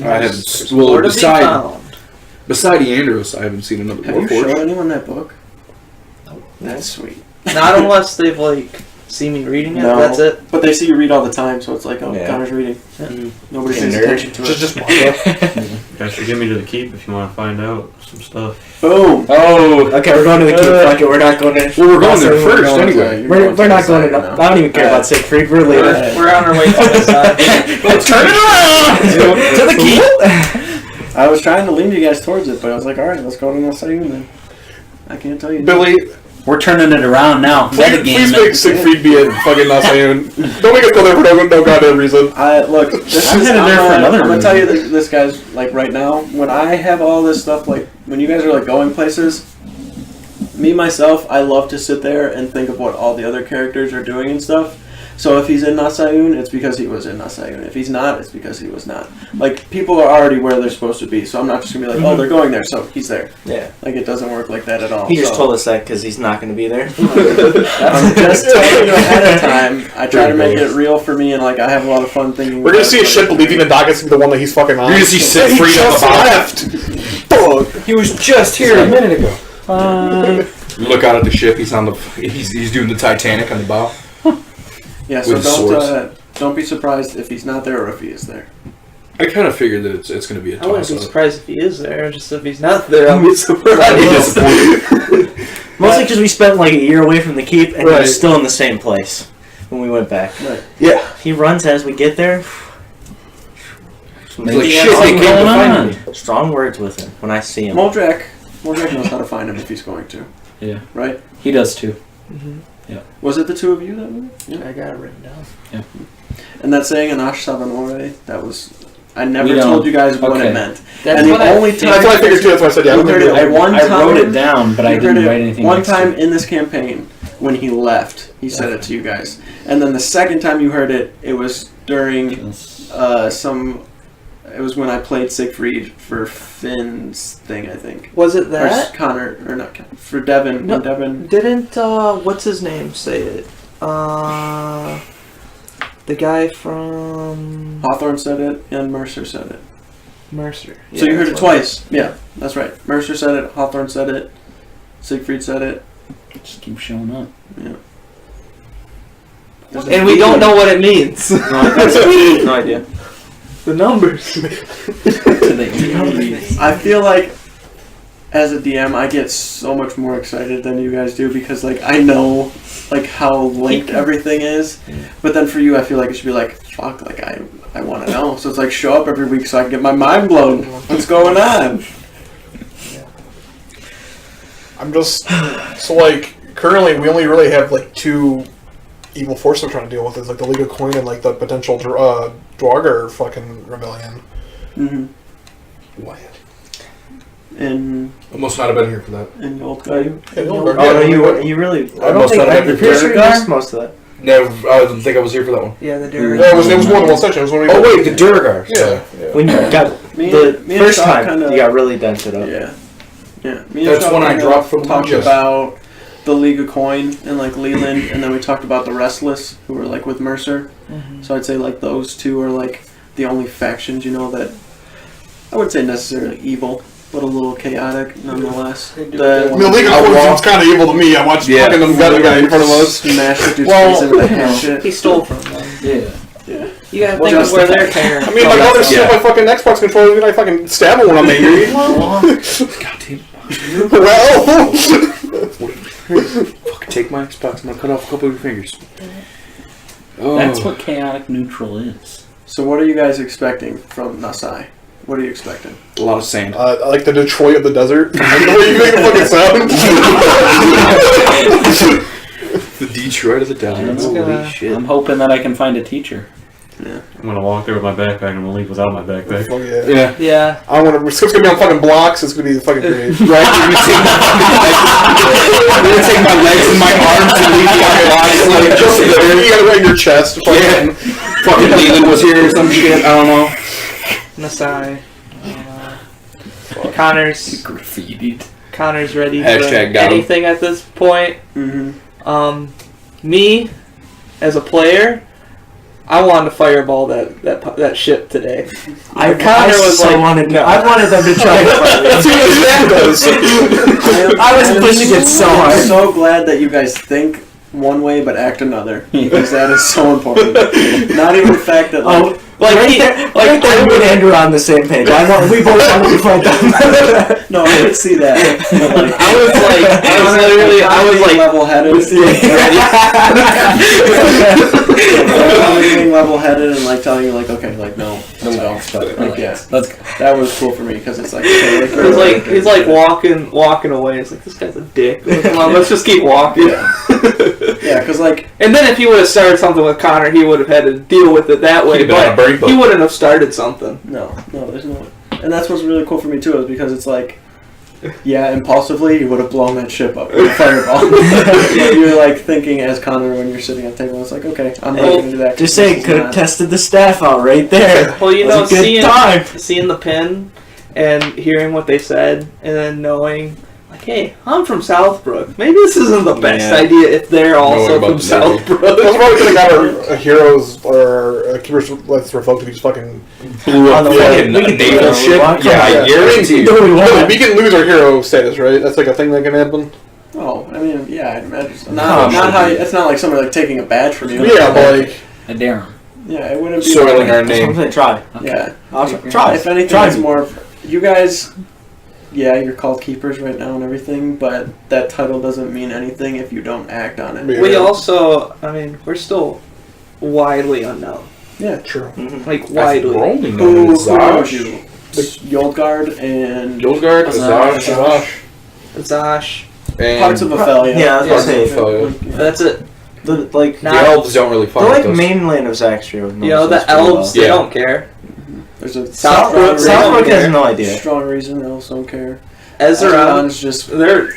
I haven't. Well, Lord of the beside Found. Eandros, I haven't seen another Have you Warforged. shown anyone that book? That's sweet. Not unless they've seen me reading it. No. That's it. But they see you read all the time, so it's like, oh, Yeah. Connor's reading. Yeah. Nobody Fucking pays nerd. attention to it. Just manga. You guys should get me to the keep if you want to find out some stuff. Boom. Oh. Okay, we're going to the keep. Fuck it, we're not going to. Well, we're going there We're first going- anyway. You're We're going not the going side to. now. I don't even care about Siegfried. We're leaving. We're on our way to the side. Turn it around to the keep. I was trying to lean you guys towards it, but I was like, alright, let's go to Nasayun then. I can't tell you. Billy, We're turning it around now. please Metagaming. make Siegfried be a fucking Nasayun. Don't make us go there for no goddamn reason. Look, this I'm is, headed there for another I'm gonna tell you reason. this guys, right now, when I have all this stuff, when you guys are going places, me myself, I love to sit there and think of what all the other characters are doing and stuff. So if he's in Nasayun, it's because he was in Nasayun. If he's not, it's because he was not. People are already where they're supposed to be, so I'm not just gonna be like, oh, they're going there, so he's there. Yeah. It doesn't work like that at all. He just so. told us that because he's not going to be there. I'm just telling you ahead of time. I try to make it real for me, and I have a lot of fun thinking. We're gonna about see a ship believing the Doggett the one that he's fucking on. You're gonna see Siegfried up Just above. left. He was just here a minute ago. You look out at the ship. He's on the. He's doing the Titanic on the bow. Yeah, so with swords. don't be surprised if he's not there or if he is there. I kind of figured that it's going to be a I wouldn't toss be up. surprised if he is there. Just if he's not there, I'll be I'd be surprised. disappointed. Mostly because we spent a year away from the keep and he Right. was still in the same place when we went back. Right. Yeah. He runs as we get there. He's like, shit, they Something came to going find on. me. Strong words with him when I see him. Moldrak knows how to find him if he's going to. Yeah. Right? He does too. Was it the two of you that went? Yeah. I got it written down. And that saying Anash Savanore, that was. I never We don't- told you guys what okay. it meant. That's and the what I only think. time That's what I figured too. That's why I said yeah. You heard it at one I time. wrote it down, but I You didn't heard it write anything. one next to time it. in this campaign when he left. He said it to you guys, and then the second time you heard it, it was during It was when I played Siegfried for Finn's thing, I think. Was it Or that? Connor, or not Connor, for Devin. No. When Devin. Didn't what's his name say it? The guy from Hawthorne said it, and Mercer said it. Mercer. So Yeah, you heard it that's what twice. Yeah, that's right. Mercer said it, Hawthorne said it, Siegfried said it. Just keep showing up. Yeah. And we don't know what it means. No idea. The numbers. I feel like as a DM, I get so much more excited than you guys do because I know how linked everything is. But then for you, I feel like it should be fuck, I want to know. So it's show up every week so I can get my mind blown. What's going on? I'm just currently we only really have two evil forces we're trying to deal with. It's the League of Coin and the potential Dwargar fucking rebellion. Mm-hmm. What? In Almost not have been here for that. Old Oh, Guy. you really? I don't Almost think. not I'm have pretty sure you Durgar? missed most of that. No, I didn't think I was here for that one. Yeah, the We were- Durgar. No, it was more than one section. It was when we Oh wait, the Durgar. Yeah. When you got Me the and first Shaw time, kinda- you got really dented up. Yeah. Yeah. Me and That's Shaw when I kinda dropped from talked Yes. about the League of Coin and Leland, and then we talked about the Restless, who were with Mercer. Mhm. So I'd say those two are the only factions, that I wouldn't say necessarily evil, but a little chaotic nonetheless. I mean, the League of Quartz kind of evil to me. I watched fucking them got a guy in front of us. Smash the dude's Well, face into the hatchet. He stole from them. Yeah. Yeah. You gotta Well, think of just where the- their parents. I mean, my brother steal my fucking Xbox controller and I fucking stab him when I'm angry. Goddamn. Well, Fucking take my Xbox. I'm gonna cut off a couple of your fingers. Oh. That's what chaotic neutral is. So what are you guys expecting from Nasai? What are you expecting? A lot of sand. like the Detroit of the desert. The way you make a fucking sound. The Detroit of the desert. Holy shit. I'm hoping that I can find a teacher. Yeah. I'm gonna walk there with my backpack and I'm gonna leave without my backpack. Oh, yeah. Yeah. Yeah. I want to. It's gonna be on fucking blocks. It's gonna be fucking great. Right? You're gonna take my legs and my arms and leave me on your lines. Like, just there. You gotta write in your chest. Yeah. Fucking Leland was here or some shit. I don't know. Nasai. Connor's Graffitied. Connor's ready Hashtag for got him. anything at this point. Mm-hmm. Me, as a player, I wanted to fireball that ship today. I Connor wanted them to try to fight me. That's what that does. I was pushing it so I'm hard. so glad that you guys think one way but act another, because that is so important. Not even the fact that like, Right there, me and Andrew are on the same page. We both wanted to fight them. no, I could see that. But, like, I was like level-headed. I was being level-headed and like telling you like, okay, like no, let's go. Like, yeah, Let's go. that was cool for me because it's like, okay, like, It's like he's like walking away. It's like, this guy's a dick. Like, come on, let's just keep walking. yeah, because like, And then if he would have started something with Connor, he would have had to deal with it that way. He'd been on a But burning boat. he wouldn't have started something. no, there's no, and that's what's really cool for me too, is because it's like, yeah, impulsively you would have blown that ship up with a fireball. But you're like thinking as Connor when you're sitting at the table. It's like, okay, I'm not going to do that. Just saying, could have tested the staff out right there. Well, you It know, was a good time. seeing the pin and hearing what they said, and then knowing, like, hey, I'm from Southbrook. Maybe this isn't the best Yeah. idea if they're also about from the Navy. That's Southbrook. why we could have got a heroes or a keepers. Let's revoke to be just fucking. Blew up On the the fucking- we could naval do ship. that. Yeah, I Yeah. guarantee you. Do we want No, it? we can lose our hero status, right? That's like a thing that can happen. Oh, I mean, yeah, I'd imagine. So. Oh, Not how. should be. It's not like somebody like taking a badge from you. Yeah, but like. I dare him. Yeah, it wouldn't be. Soiling our That's what I'm name. saying, try. Yeah. I'll try. If anything, Try it's me. more of you guys. Yeah, you're called keepers right now and everything, but that title doesn't mean anything if you don't act on it. Yeah. We also, I mean, we're still widely unknown. Yeah. True. Like, We're widely. only Who known as knows Zash. you? Yolgard and Gildgard, Azash, Gosh. Zash. and parts of Ophelia. Yeah, I was gonna say, Ophelia. That's it. Like The elves don't really the fuck with us. mainland of Zaxxia. You know, the elves, they Yeah. don't care. There's a Southbrook- strong Southbrook care. has no idea. Strong reason they also don't care. Ezra, Ezra's just they're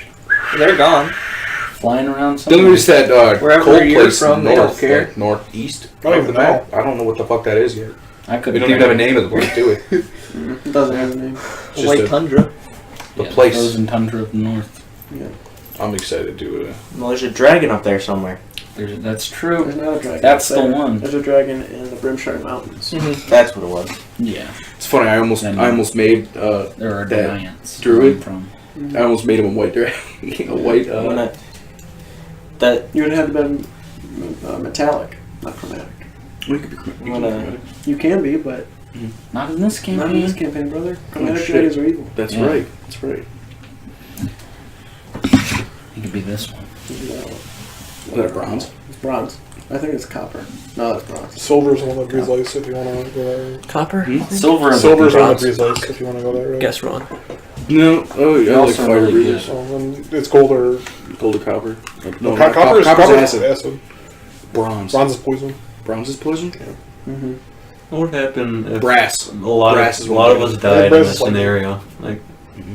gone. Flying around Then somewhere. there's that Wherever cold you're place from, they north, don't care. like northeast. I don't even know. I don't know what the fuck that is yet. I We couldn't don't even have a name of the place, do we? it doesn't have a name. It's White just a, tundra. the place. Frozen tundra of the north. I'm excited to. Well, there's a dragon up there somewhere. That's true. There's not a dragon. That's up the there. one. There's a dragon in the Brimshire Mountains. That's what it was. Yeah. It's funny. I almost made There are That giants. druid? from. I almost made him a white dragon. A white. That You would have to be metallic, not chromatic. We could be. You can be, but Not in this not in this campaign. campaign, brother. Chromatic shit. dragons are evil. That's Yeah. right. That's right. It could be this one. Is that a bronze? It's bronze. I think it's copper. No, that's bronze. Silver's the one that breathes ice if you want to go there. Copper? Silver and Silver's the one that bronze. breathes ice if you want to go there. Right? Guess wrong. No. Oh, yeah. I like Also fire really breathers. So, and it's gold or Gold or copper? No, copper. copper's Copper's acid. acid. Bronze. Bronze is poison. Bronze is poison. Mm-hmm. What would happen if Brass. a lot Brass is of us Yeah, died in brass this is like- scenario? Like,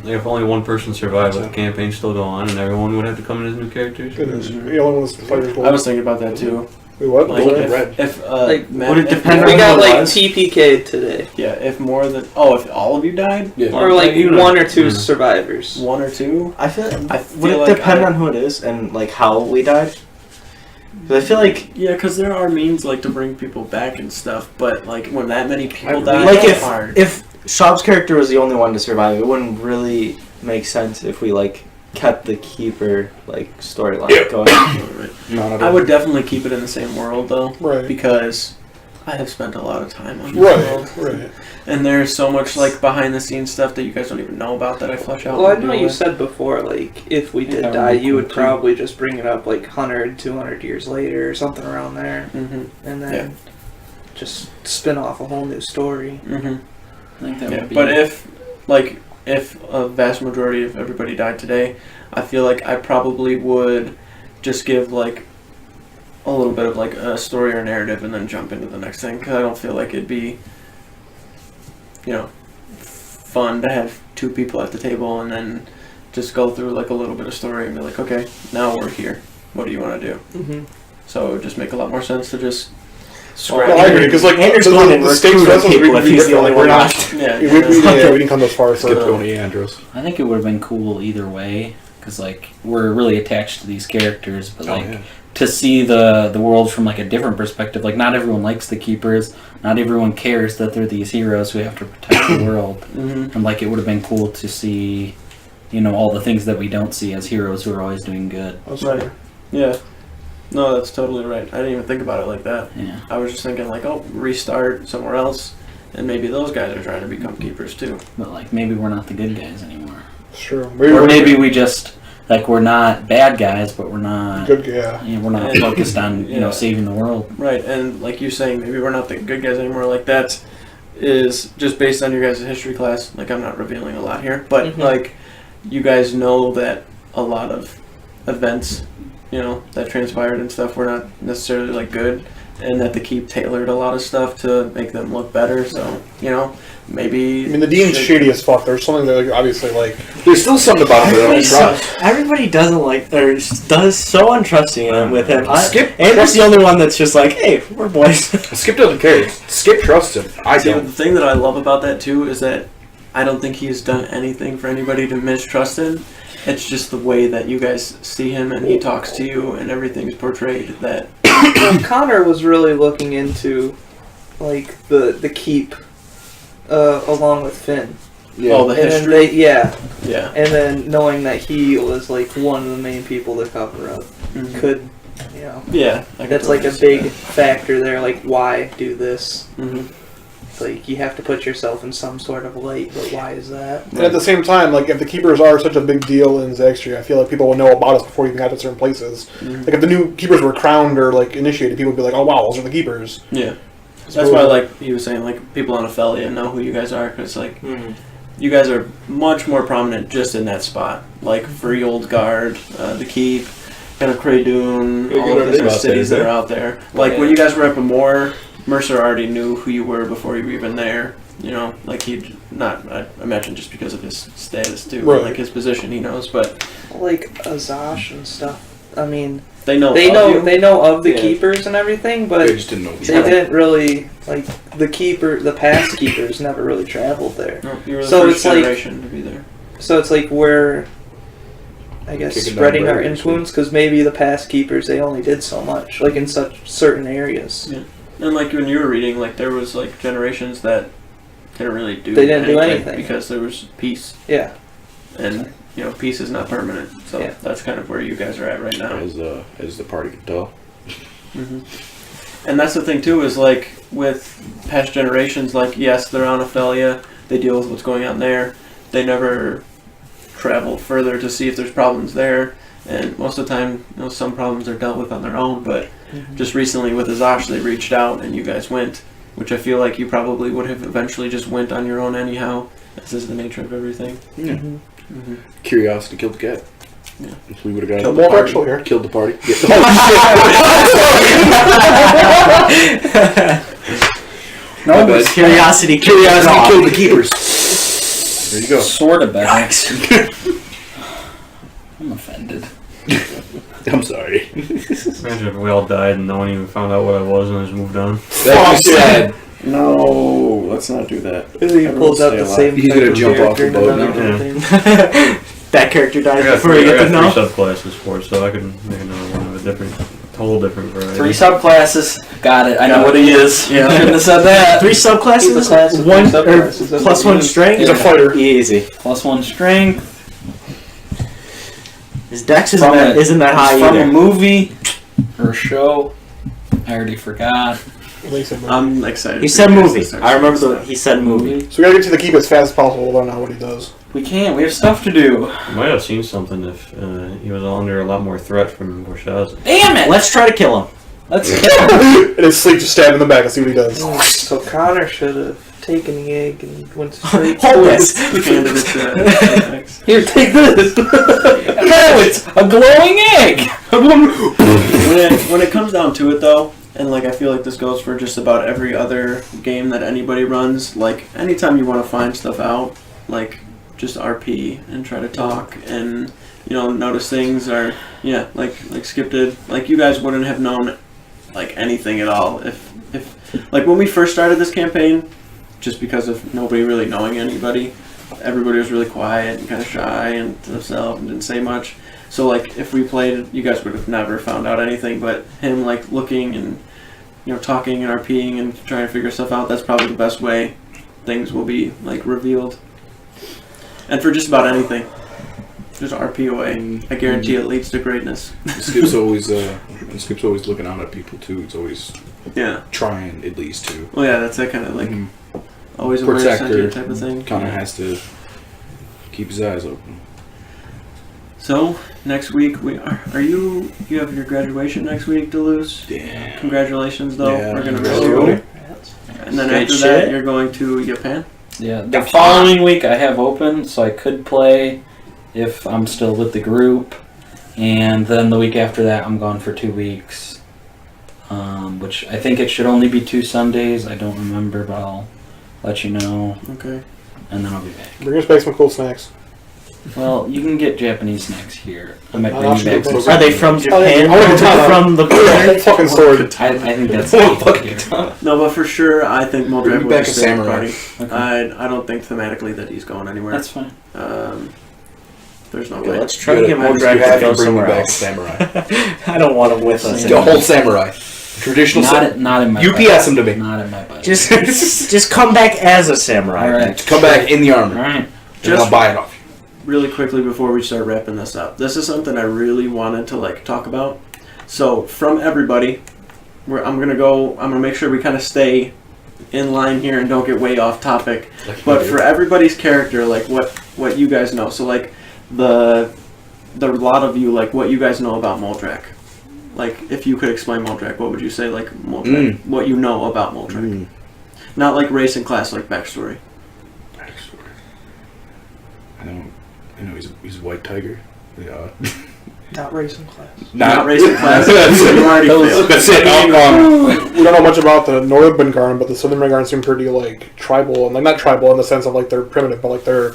if only one person survived, would the campaign still go on, and everyone would have to come in as new characters? It is. The only one that's fire's gold. I was thinking about that too. Wait, what? Like Gold if, and red. if Like, would it depend We on got who it like was? TPK'd today. Yeah, if more than if all of you died, Yeah. Or like even one or two Mm. survivors. one or two. I feel. I Would feel it like depend I- on who it is and like how we died? Because I feel like Yeah, because there are means like to bring people back and stuff, but like when that many people I- die, like it's if hard. if Schaub's character was the only one to survive. It wouldn't really make sense if we like kept the keeper like storyline going. No, I would definitely keep it in the same world though, Right. because I have spent a lot of time on this world, Right. and there's so much like behind the scenes stuff that you guys don't even know about that I flesh out. Well, I and know deal you with. said before, like, if we did that would die, be you cool, would too. probably just bring it up, like, 100, 200 years later or something around there. Mhm. And then just spin off a whole new story. Mhm. I think that Yeah, would be. but if a vast majority of everybody died today, I feel like I probably would just give like a little bit of like a story or narrative and then jump into the next thing, because I don't feel like it'd be, fun to have two people at the table and then just go through like a little bit of story and be like, okay, now we're here. What do you want to do? Mm-hmm. So it would just make a lot more sense to just Scratch. Well, I agree because like Andrew's the going in stakes recruiting for us was people if really he's the different. only Like, one we're not. left. yeah. We didn't come this far. Skip So. Tony Andros. I think it would have been cool either way because like we're really attached to these characters, but like to see the world from like a different perspective. Like not everyone likes the keepers. Not everyone cares that they're these heroes who have to protect the world. Mhm. And like it would have been cool to see, all the things that we don't see as heroes who are always doing good. Right. Yeah. No, that's totally right. I didn't even think about it like that. Yeah. I was just thinking like, oh, restart somewhere else, and maybe those guys are trying to become keepers too. But like maybe we're not the good guys anymore. Sure. Or maybe we just like we're not bad guys, but we're not Good. Yeah. we're not focused on, Yeah. saving the world. Right, and like you saying, maybe we're not the good guys anymore. Like that is just based on your guys' history class. Like I'm not revealing a lot here, but Mhm. like you guys know that a lot of events, that transpired and stuff were not necessarily like good, and that the keep tailored a lot of stuff to make them look better. So maybe. I mean, the dean's shady as fuck. There's something that like, obviously like. There's still something about him that I don't Everybody, trust. everybody doesn't like, or does so untrusting with him. Skip Andrew's the only one that's just like, hey, we're boys. Skip doesn't care. Skip trusts him. I See, don't. the thing that I love about that too is that I don't think he's done anything for anybody to mistrust him. It's just the way that you guys see him and he talks to you and everything's portrayed that. Connor was really looking into, like, the keep, along with Finn. Oh, the And then history. yeah. Yeah. And then knowing that he was, like, one of the main people to cover up Mhm. could, Yeah. I that's like a big factor there, like, why do this? Mm-hmm. It's like, you have to put yourself in some sort of light, but why is that? And at the same time, like if the keepers are such a big deal in Zagstria, I feel like people will know about us before we even got to certain places. Mm-hmm. Like if the new keepers were crowned or like initiated, people would be like, "Oh wow, those are the keepers." Yeah. That's why, like he was saying, like people on Ophelia know who you guys are because, like, you guys are much more prominent just in that spot. Like Free Old Guard, the Keep, kind of Craydune, all of the different cities that are out there. Like when you guys were at Bemore, Mercer already knew who you were before you were even there. Like he'd not, I imagine just because of his status too, Right. like his position, he knows. But Like, Azash and stuff. I mean, they know. they of know you. they know of the Yeah. keepers and everything, but They just didn't know. they didn't really, like, the past keepers never really traveled there. No, you were the So first it's like- generation to be there. So it's like we're, I guess, Kicking down spreading our barriers, influence, because maybe the past keepers, they only did so much, like in such certain areas. Yeah. And like when you were reading, like there was like generations that didn't really do. They didn't do anything. because there was peace, Yeah. and peace is not permanent. So Yeah. that's kind of where you guys are at right now. As the party could tell. hmm And that's the thing too, is like with past generations, like yes, they're on Ophelia, they deal with what's going on there. They never travel further to see if there's problems there, and most of the time, some problems are dealt with on their own. But just recently with Azash, they reached out and you guys went, which I feel like you probably would have eventually just went on your own anyhow. This is the nature of everything. Yeah. Mm-hmm. Curiosity killed the cat. Yeah. If we would have got Killed More party. actual here. killed the party. No, My it was bad. curiosity. Curiosity killed the keepers. There you go. Sort of bad. I'm offended. I'm sorry. Imagine if we all died and no one even found out what I was and I just moved on. That's sad. No, let's not do that. He pulls out the same He's type gonna of jump off the character boat in another now. thing. That character I died got before you get to know. three subclasses for it, so I could make another one of a different Whole different variety. 3 subclasses. Got it. I know what he is. Yeah. Shouldn't have said that. 3 subclasses. class of One subclasses, or that's plus what it 1 is. strength. He's a fighter. Easy. +1 strength. His dex From isn't that high from a either. movie or a show. I already forgot. I'm excited. He for said you guys movie. to start I remember stuff. he said movie. So we gotta get to the keep as fast as possible to learn out what he does. We can't. We have stuff to do. You might have seen something if he was under a lot more threat from Borshaza. Damn it! Let's try to kill him. Let's kill him. In his sleep, just stab him in the back and see what he does. So Connor should have taken the egg and went straight Hold towards this. Handed it to Apex. Here, take this. No, it's a glowing egg. When it comes down to it, though, and like I feel like this goes for just about every other game that anybody runs. Like anytime you want to find stuff out, like just RP and try to talk and notice things or like Skip did. Like you guys wouldn't have known like anything at all if like when we first started this campaign, just because of nobody really knowing anybody. Everybody was really quiet and kind of shy and to themselves and didn't say much. So like if we played, you guys would have never found out anything. But him like looking and talking and RPing and trying to figure stuff out. That's probably the best way things will be like revealed. And for just about anything, just RP away. I guarantee it leads to greatness. Skip's always looking out at people too. He's always Yeah. trying at least to. Well, yeah, that's that kind of like Mhm. always aware Protector sentient type of thing. Kind of has to keep his eyes open. So next week we are you have your graduation next week, Duluth. Damn. Congratulations, though. Yeah, We're gonna thank miss you. you. And then Great after shit. that, you're going to Japan. Yeah, the following week I have open, so I could play if I'm still with the group. And then the week after that, I'm gone for 2 weeks. Which I think it should only be 2 Sundays. I don't remember, but I'll let you know. Okay. And then I'll be back. Bring us back some cool snacks. Well, you can get Japanese snacks here. I might I'll bring you show you back some. those. Are they from Japan? I wanna Or talk- from the Whole fucking sword. I think that's here. No, but for sure, I think Bring Moldrak me will back a stay at the samurai. party. Okay. I don't think thematically that he's going anywhere. That's fine. There's no Okay, way. let's try to get You Moldrak have to to go bring me somewhere back a else. samurai. I don't want him with us. The The anymore. whole samurai. Traditional Not in my UPS budget. him to me. Not in my budget. Just come back as a samurai. All right. Come back in the armor. All right. And Just- I'll buy it off you. Really quickly before we start wrapping this up, this is something I really wanted to like talk about. So from everybody, I'm gonna make sure we kind of stay in line here and don't get way off topic. But for everybody's character, like what you guys know. So like the lot of you, like what you guys know about Moldrak. Like if you could explain Moldrak, what would you say? Like Moldrak, what you know about Moldrak. Not like race and class, like backstory. I know he's a white tiger. Yeah. Not racing class. Not race and class. You already failed. That's it. We don't know much about the Northern Garden, but the Southern Garden seem pretty like tribal, and like not tribal in the sense of like they're primitive, but like they're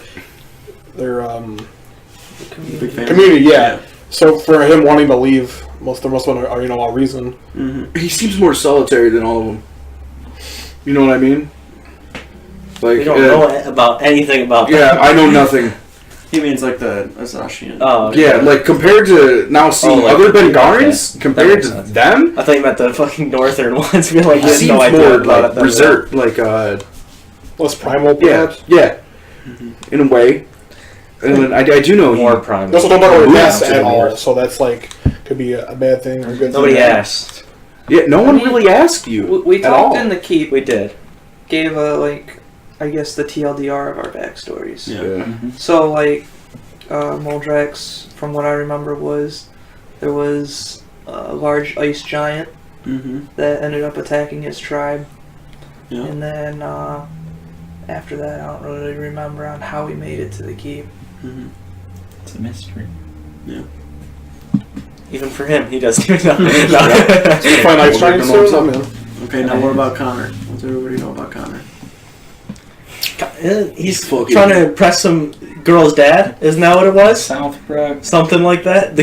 Big fan. community. Yeah. So for him wanting to leave, there must have been a reason. Mm-hmm. He seems more solitary than all of them. You know what I mean? Like, We don't know about anything about yeah, that. I know nothing. He means like the Azashian. Oh, okay. Yeah, like compared to now seeing like- other Bengarans, okay. compared That to makes sense. them, I thought you meant the fucking northern ones. Feel like he you had seems no idea more about like it. reserved, like Less primal, yeah, perhaps. yeah, in a way. And then I do know More he, prime. They also don't know Who what asked that's at anymore? all, so that's like could be a bad thing or a good Nobody thing. asked. yeah, no one really asked you. We at all. talked in the keep. We did. Gave I guess the TLDR of our backstories. Yeah. So like, Moldrak's, from what I remember, there was a large ice giant Mm-hmm. that ended up attacking his tribe, Yeah. and then after that, I don't really remember on how he made it to the keep. Mm-hmm. It's a mystery. Even for him, he doesn't even know. Find ice giants Well, soon, man. Okay, now what about Connor? What's everybody know about Connor? He's fucking- trying to impress some girl's dad. Isn't that what it was? Southbrook. Something like that.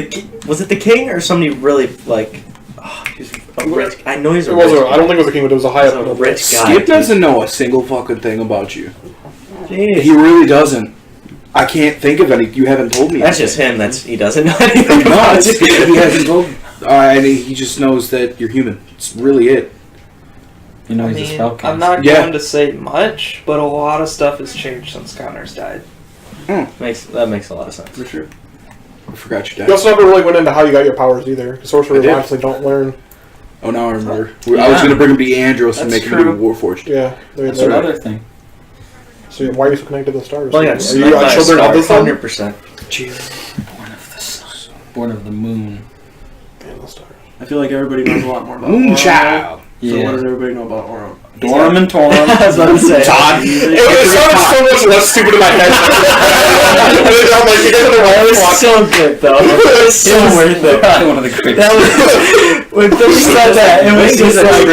Was it the king or somebody really like? Oh, he's a rich. I know he's a It was. rich. I don't think it was a king, but it was a high He's up. a rich guy. Skip doesn't know a single fucking thing about you. Jeez. He really doesn't. I can't think of any. You haven't told me. That's just him. He doesn't know anything No, about it's, you. he hasn't told me. And he just knows that you're human. It's really it. You know, I he's a mean, spellcaster. I'm not Yeah. going to say much, but a lot of stuff has changed since Connor's died. That makes a lot of sense. For sure. I forgot your You dad. also never really went into how you got your powers either. Sorcerers I did. obviously don't learn. Oh, now I remember. I was going to bring him to Andros and That's make him into a true. Warforged. Yeah. That's another thing. So why are you so connected to the stars? Well, yeah, Are you children of the sun? 100%. Born of the sun. Born of the moon. Man, the stars. I feel like everybody knows a lot more about Moonchild. So what does everybody know about Aurum? Dorum and Torum. I was about to say. Todd. It sounded so much less stupid in my head. I'm like, you guys are the That wrong was fuck. so good, though. It was so worth it. Probably one of the greatest. That was when Billy said that. It was just like,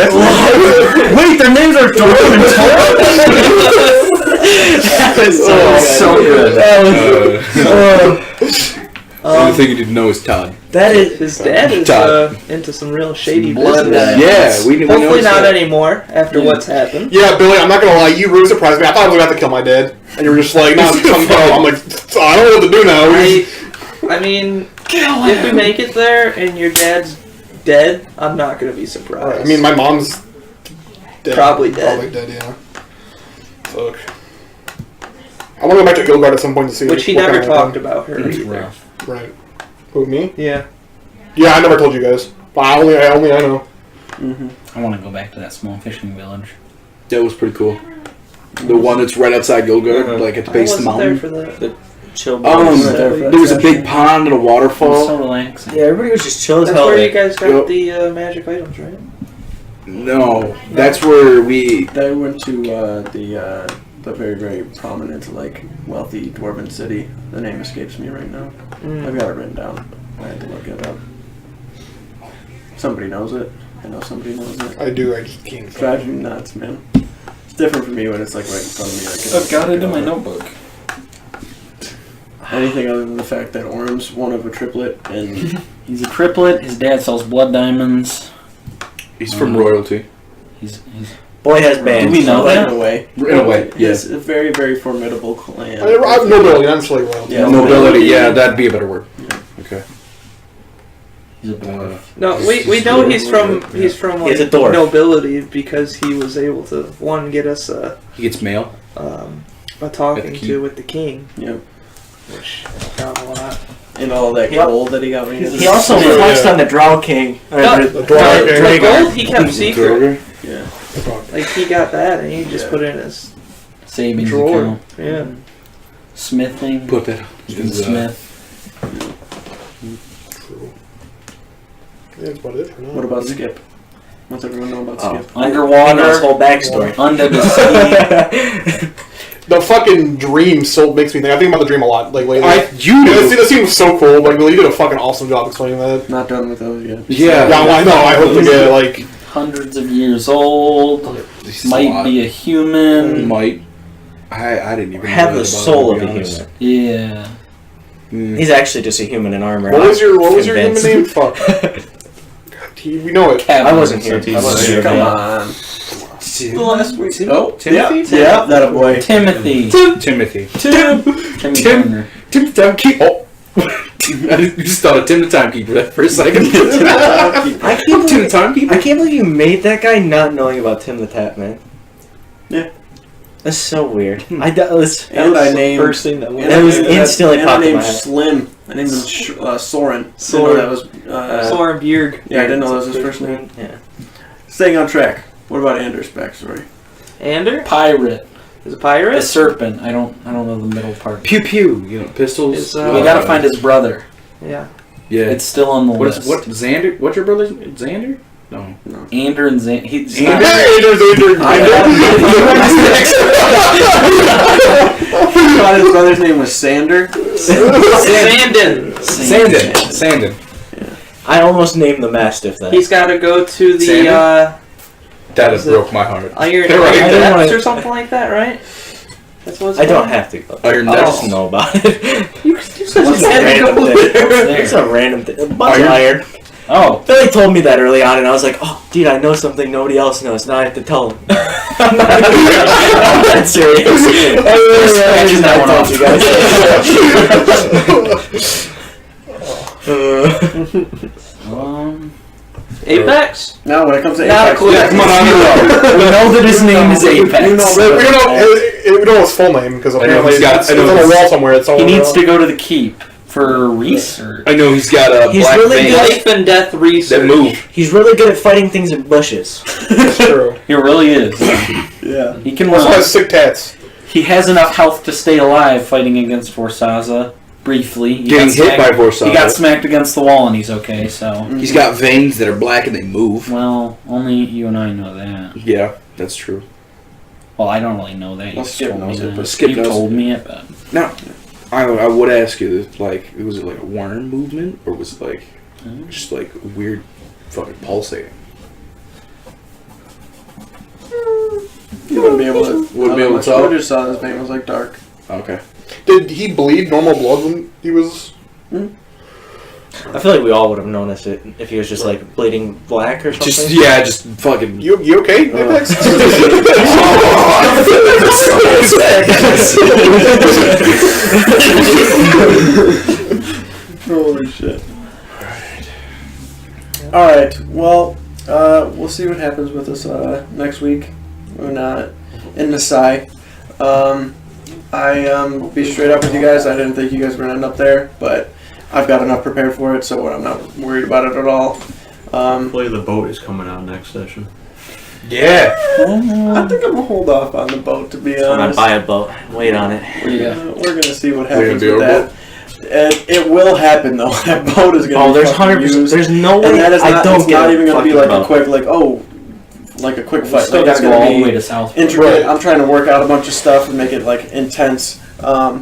wait, their names are Dorum and Torum. That was so good. That was. The only thing you didn't know is Todd. That is. His dad is Todd. into some real shady blood business. Yeah, we Hopefully noticed not that. anymore after what's happened. Yeah, Billy, I'm not gonna lie, you really surprised me. I thought I was gonna have to kill my dad. And you were just like, no, come go. I'm like, I don't know what to do now. I mean, if we make it there and your dad's dead, I'm not going to be surprised. I mean, my mom's dead. Probably dead. Probably dead, yeah. Fuck. I want to go back to Gilgard at some point to see Which he what never kind of talked thing. about her It's either. rough. Right. Who, me? Yeah. Yeah, I never told you guys. I know. I want to go back to that small fishing village. That was pretty cool. The one that's right outside Gilgard, like at the I base of the wasn't there mountain. for that. Chill. There was a big pond and a It was waterfall. so relaxing. Yeah, everybody was just chill as That's hell. where there. you guys got Yep. the magic items, right? No, that's where we. They went to the very, very prominent, like, wealthy dwarven city. The name escapes me right now. I've got it written down. I had to look it up. Somebody knows it. I know somebody knows it. I do, I just can't. Drives me nuts, man. It's different for me when it's like right in front of me. I can I've got it in my look notebook. Anything other than the fact that Orm's one of a triplet and He's a triplet. His dad sells blood diamonds. He's from royalty. He's Boy has bands. Do we know in that? a way. In a way, Yes, a very, very formidable clan. I'm nobility, I'm slave royalty. Yeah, Nobility, yeah, that'd be a better word. Okay. He's a dwarf. No, we know he's from like, He's a dwarf. nobility because he was able to get us a He gets mail. talking key. to with the king, Yep. which got a lot. And all that Yep. gold that he got when he was He also Yeah. flexed on the Drow King. No, The Dwarf the King. gold he kept secret. Yeah. Like he got that and he just Yeah. put it in his Savings drawer. account. Yeah. Smithing. Put that. He's a smith. Yeah, that's about it for now. What about Skip? What's everyone know about Oh. Skip? Underwater. His whole backstory. Under the sea. The fucking dream so makes me think. I think about the dream a lot, like lately. You Yeah, do. that seems so cool. Like, you did a fucking awesome job explaining that. Not done with those yet. Yeah. Yeah, well, I know. I hope to get like. Hundreds of years old. He's a Might lot. be a human. Might. I didn't even Have know the that about soul him, of to a be honest. human. Yeah. Mm. He's actually just a human in armor. What was your human Convinced. name? Fuck. We know it. I wasn't here. I wasn't here. Come yeah. on. The last week. Oh, Timothy? Yeah, that a boy. Timothy. Timothy. Timmy Tim. Turner. Tim the Timekeeper. Oh. I just thought of Tim the Timekeeper that for a second. I can't Tim the believe, Timekeeper? I can't believe you made that guy not knowing about Tim the Tap Man. Yeah. That's so weird. That was And I the named. first thing that went. That was and instantly and popped I in named my head. Slim. I named him Soren. Soren. That was. Soren Bjerg. Yeah, I didn't know that was his first name. Yeah. Staying on track. What about Anders' backstory? Ander Pirate. is a pirate. A serpent. I don't know the middle part. Pew pew. You know, pistols. It's, We gotta find his brother. Yeah. Yeah. It's still on the What list. is what? Xander? What's your brother's Xander? No. Ander and Zan. He's Ander? not. I thought his brother's name was Sander. Sandin. Sandin. I almost named the Mastiff that. He's got to go to the Sandin? That Is has it- broke my heart. Iron They're right. Depths or something like that, right? That's what it's I don't called? have to go. Iron I Depths. just know about it. You said What's you a had to random go thing? there. It's a random thing. A bunch of Iron? iron. Oh. Billy told me that early on, and I was like, "Oh, dude, I know something nobody else knows. Now I have to tell him." I'm not serious. I told you guys. Apex? No, when it comes to Not a Apex, clue. Yeah, come on, on the We know that his name is Apex. We know his full name because I know apparently he's got- it's I know on a he's- wall somewhere. It's all He needs to go to the keep for research. I know he's got a He's black really vein good. Life and death research. that move. He's really good at fighting things in bushes. It's true. He really is. Yeah. He can Also run. has sick tats. He has enough health to stay alive fighting against Forsaza briefly. He Getting got hit by smacked- Forsaza. He got smacked against the wall and he's okay, so. He's got veins that are black and they move. Well, only you and I know that. Yeah, that's true. Well, I don't really know that. You Well, Skip told me knows it, that. but Skip You knows. told me it, but. Now, I would ask you, like, was it like a worm movement or was it like just like weird fucking pulsating? You wouldn't be able to. Wouldn't be able to I tell? just saw his vein was like dark. Okay. Did he bleed normal blood when he was? I feel like we all would have noticed it if he was just like bleeding black or something. Just fucking. You okay, Apex? Holy shit. Alright, well, we'll see what happens with us next week. We're not in the side. Be straight up with you guys. I didn't think you guys were going to end up there, but I've got enough prepared for it, so I'm not worried about it at all. Hopefully the boat is coming out next session. Yeah. I think I'm going to hold off on the boat, to be I'm gonna honest. buy a boat. Wait on it. We're going to see what We're gonna happens be with our that. And it will happen, though. That boat is going to Oh, be there's fucking 100%. used. There's no way And that is I not, don't it's get not a even going to be fucking like a boat. quick, like a quick We fight. still Like, got it's to go going all to the way be to South. intricate. Right. I'm trying to work out a bunch of stuff and make it like intense. How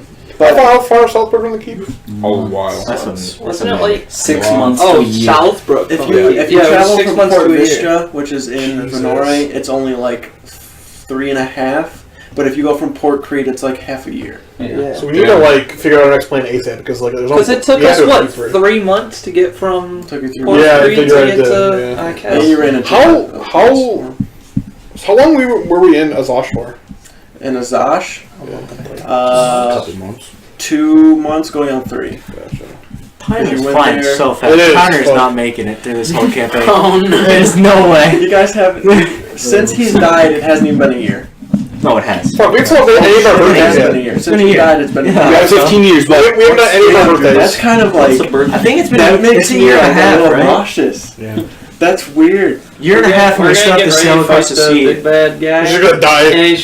far southward from the keep? Oh wow. Wasn't it like 6 Wow. months to oh a year. Southbrook? If from you the- if you yeah, it was travel 6 from months Port to a year. Vista, which is in Jesus. Venore, it's only like 3.5. But if you go from Port Crete, it's like half a year. Yeah. So we need to like figure out our next plan ASAP because like there's no. Because it took we have us to what wait for it. 3 months to get from Took you through. Port Yeah, I Crete to figured get it to did, yeah. And you ran into How long were we in Azosh for? in Azash, A couple months. 2 months going on 3. Gotcha. Time You is went flying there. so fast. It is, Connor's but- not making it through this whole campaign. Oh no. There's no way. You guys haven't since he's died. It hasn't even been a year. No, it has. Fuck, we haven't celebrated any of our It birthdays hasn't been a yet. year. been Since a he year. died, it's been Yeah. a We year. got 15 years, We but haven't done any of our birthdays. That's kind of like I think it's been that makes it's a me year and a like half, little right? nauseous. yeah. That's weird. Year and a half when we still have to sail across the sea. big bad guy, He's just gonna die. and he's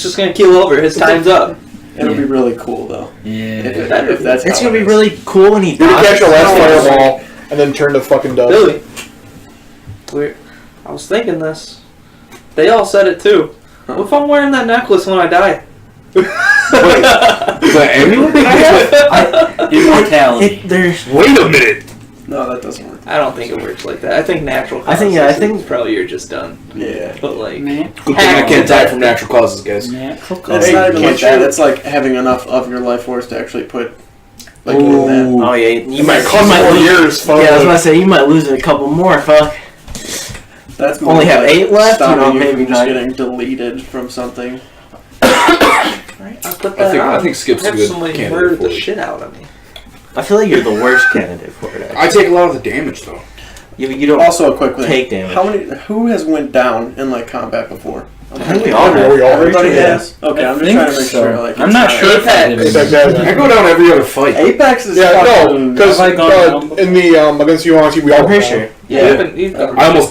just gonna keel over. His time's up. It'll be really cool though. Yeah. If that's It's how gonna it be is. really cool when he We're gonna dies. catch our last fireball and then turn to fucking dust. Billy, I was thinking this. They all said it too. What if I'm wearing that necklace when I die? Is that amulet that I have? Immortality. There's Wait a minute. No, that doesn't work. I don't think it works like that. I think natural causes. I think- yeah, I think- probably you're just done. Yeah. But like, Good thing I can't die from natural causes, guys. Natural It's causes. not even can't like that. you- It's like having enough of your life force to actually put like in that. oh yeah, You might cost more years. Fuck. Yeah, I was about to say you might lose a couple more. Fuck. That's Only more have like 8 left, stopping you know, you maybe from just not. getting deleted from something. right? I put that I on. think Skip's a Have good somebody candidate murdered for the it. shit out of me. I feel like you're the worst candidate for it. I take a lot of the damage though. You don't Also, a quick thing. take damage. How many? Who has went down in like combat before? I think we all Yeah, have. we all Everybody Yeah. has. Okay, I I'm just think trying to make so. sure. Like, I'm it's not sure if I did. Apex has I it. go down every other fight. Apex is Yeah, no, fucking. because Have I gone down in the against you honestly, we all I'm pretty went sure. down. Yeah.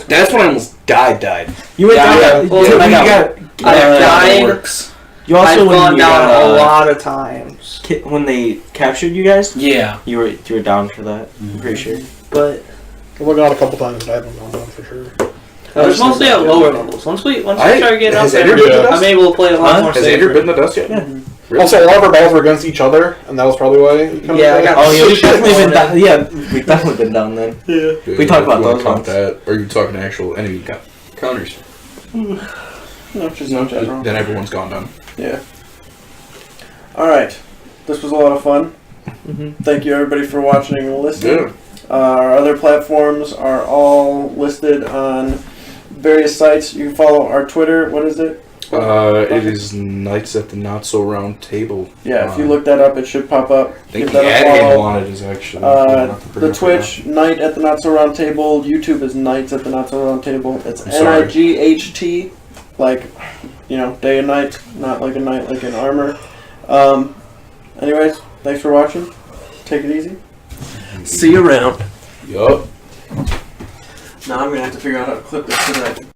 That's when I almost died. You went Yeah, down. well, you I got. I've died. Works. You also I've when gone you down got, a lot of times, when they captured you guys. Yeah. You were down for that. I'm pretty sure. but I've gone a couple times, but I haven't gone down for sure. it was mostly at lower levels. Once we start getting up has there, Andrew been to I'm dust? able to play a lot Huh? more Has Andrew safer. bitten the dust yet? Yeah. Really? Also, a lot of our battles were against each other, and that was probably why. You kinda Yeah, I died. got- Oh yeah, we've Shit. definitely been down. Yeah, we've definitely been down then. Yeah. Yeah, We talked about if you wanna those count ones. that, or are you talking actual enemy counters? No, just no general. Then everyone's gone down. Yeah. All right. This was a lot of fun. Mhm. Thank you everybody for watching and listening. Yeah. Our other platforms are all listed on various sites. You can follow our Twitter. What is it? It is Knights at the Not So Round Table. Yeah, if you look that up, it should pop up. I think Give the that a ad follow. handle on it is actually The Twitch, Night at the Not So Round Table. YouTube is Nights at the Not So Round Table. It's I'm sorry. NIGHT, like, day and night, not like a knight like in armor. Anyways, thanks for watching. Take it easy. See you around. Yup. Now I'm gonna have to figure out how to clip this today.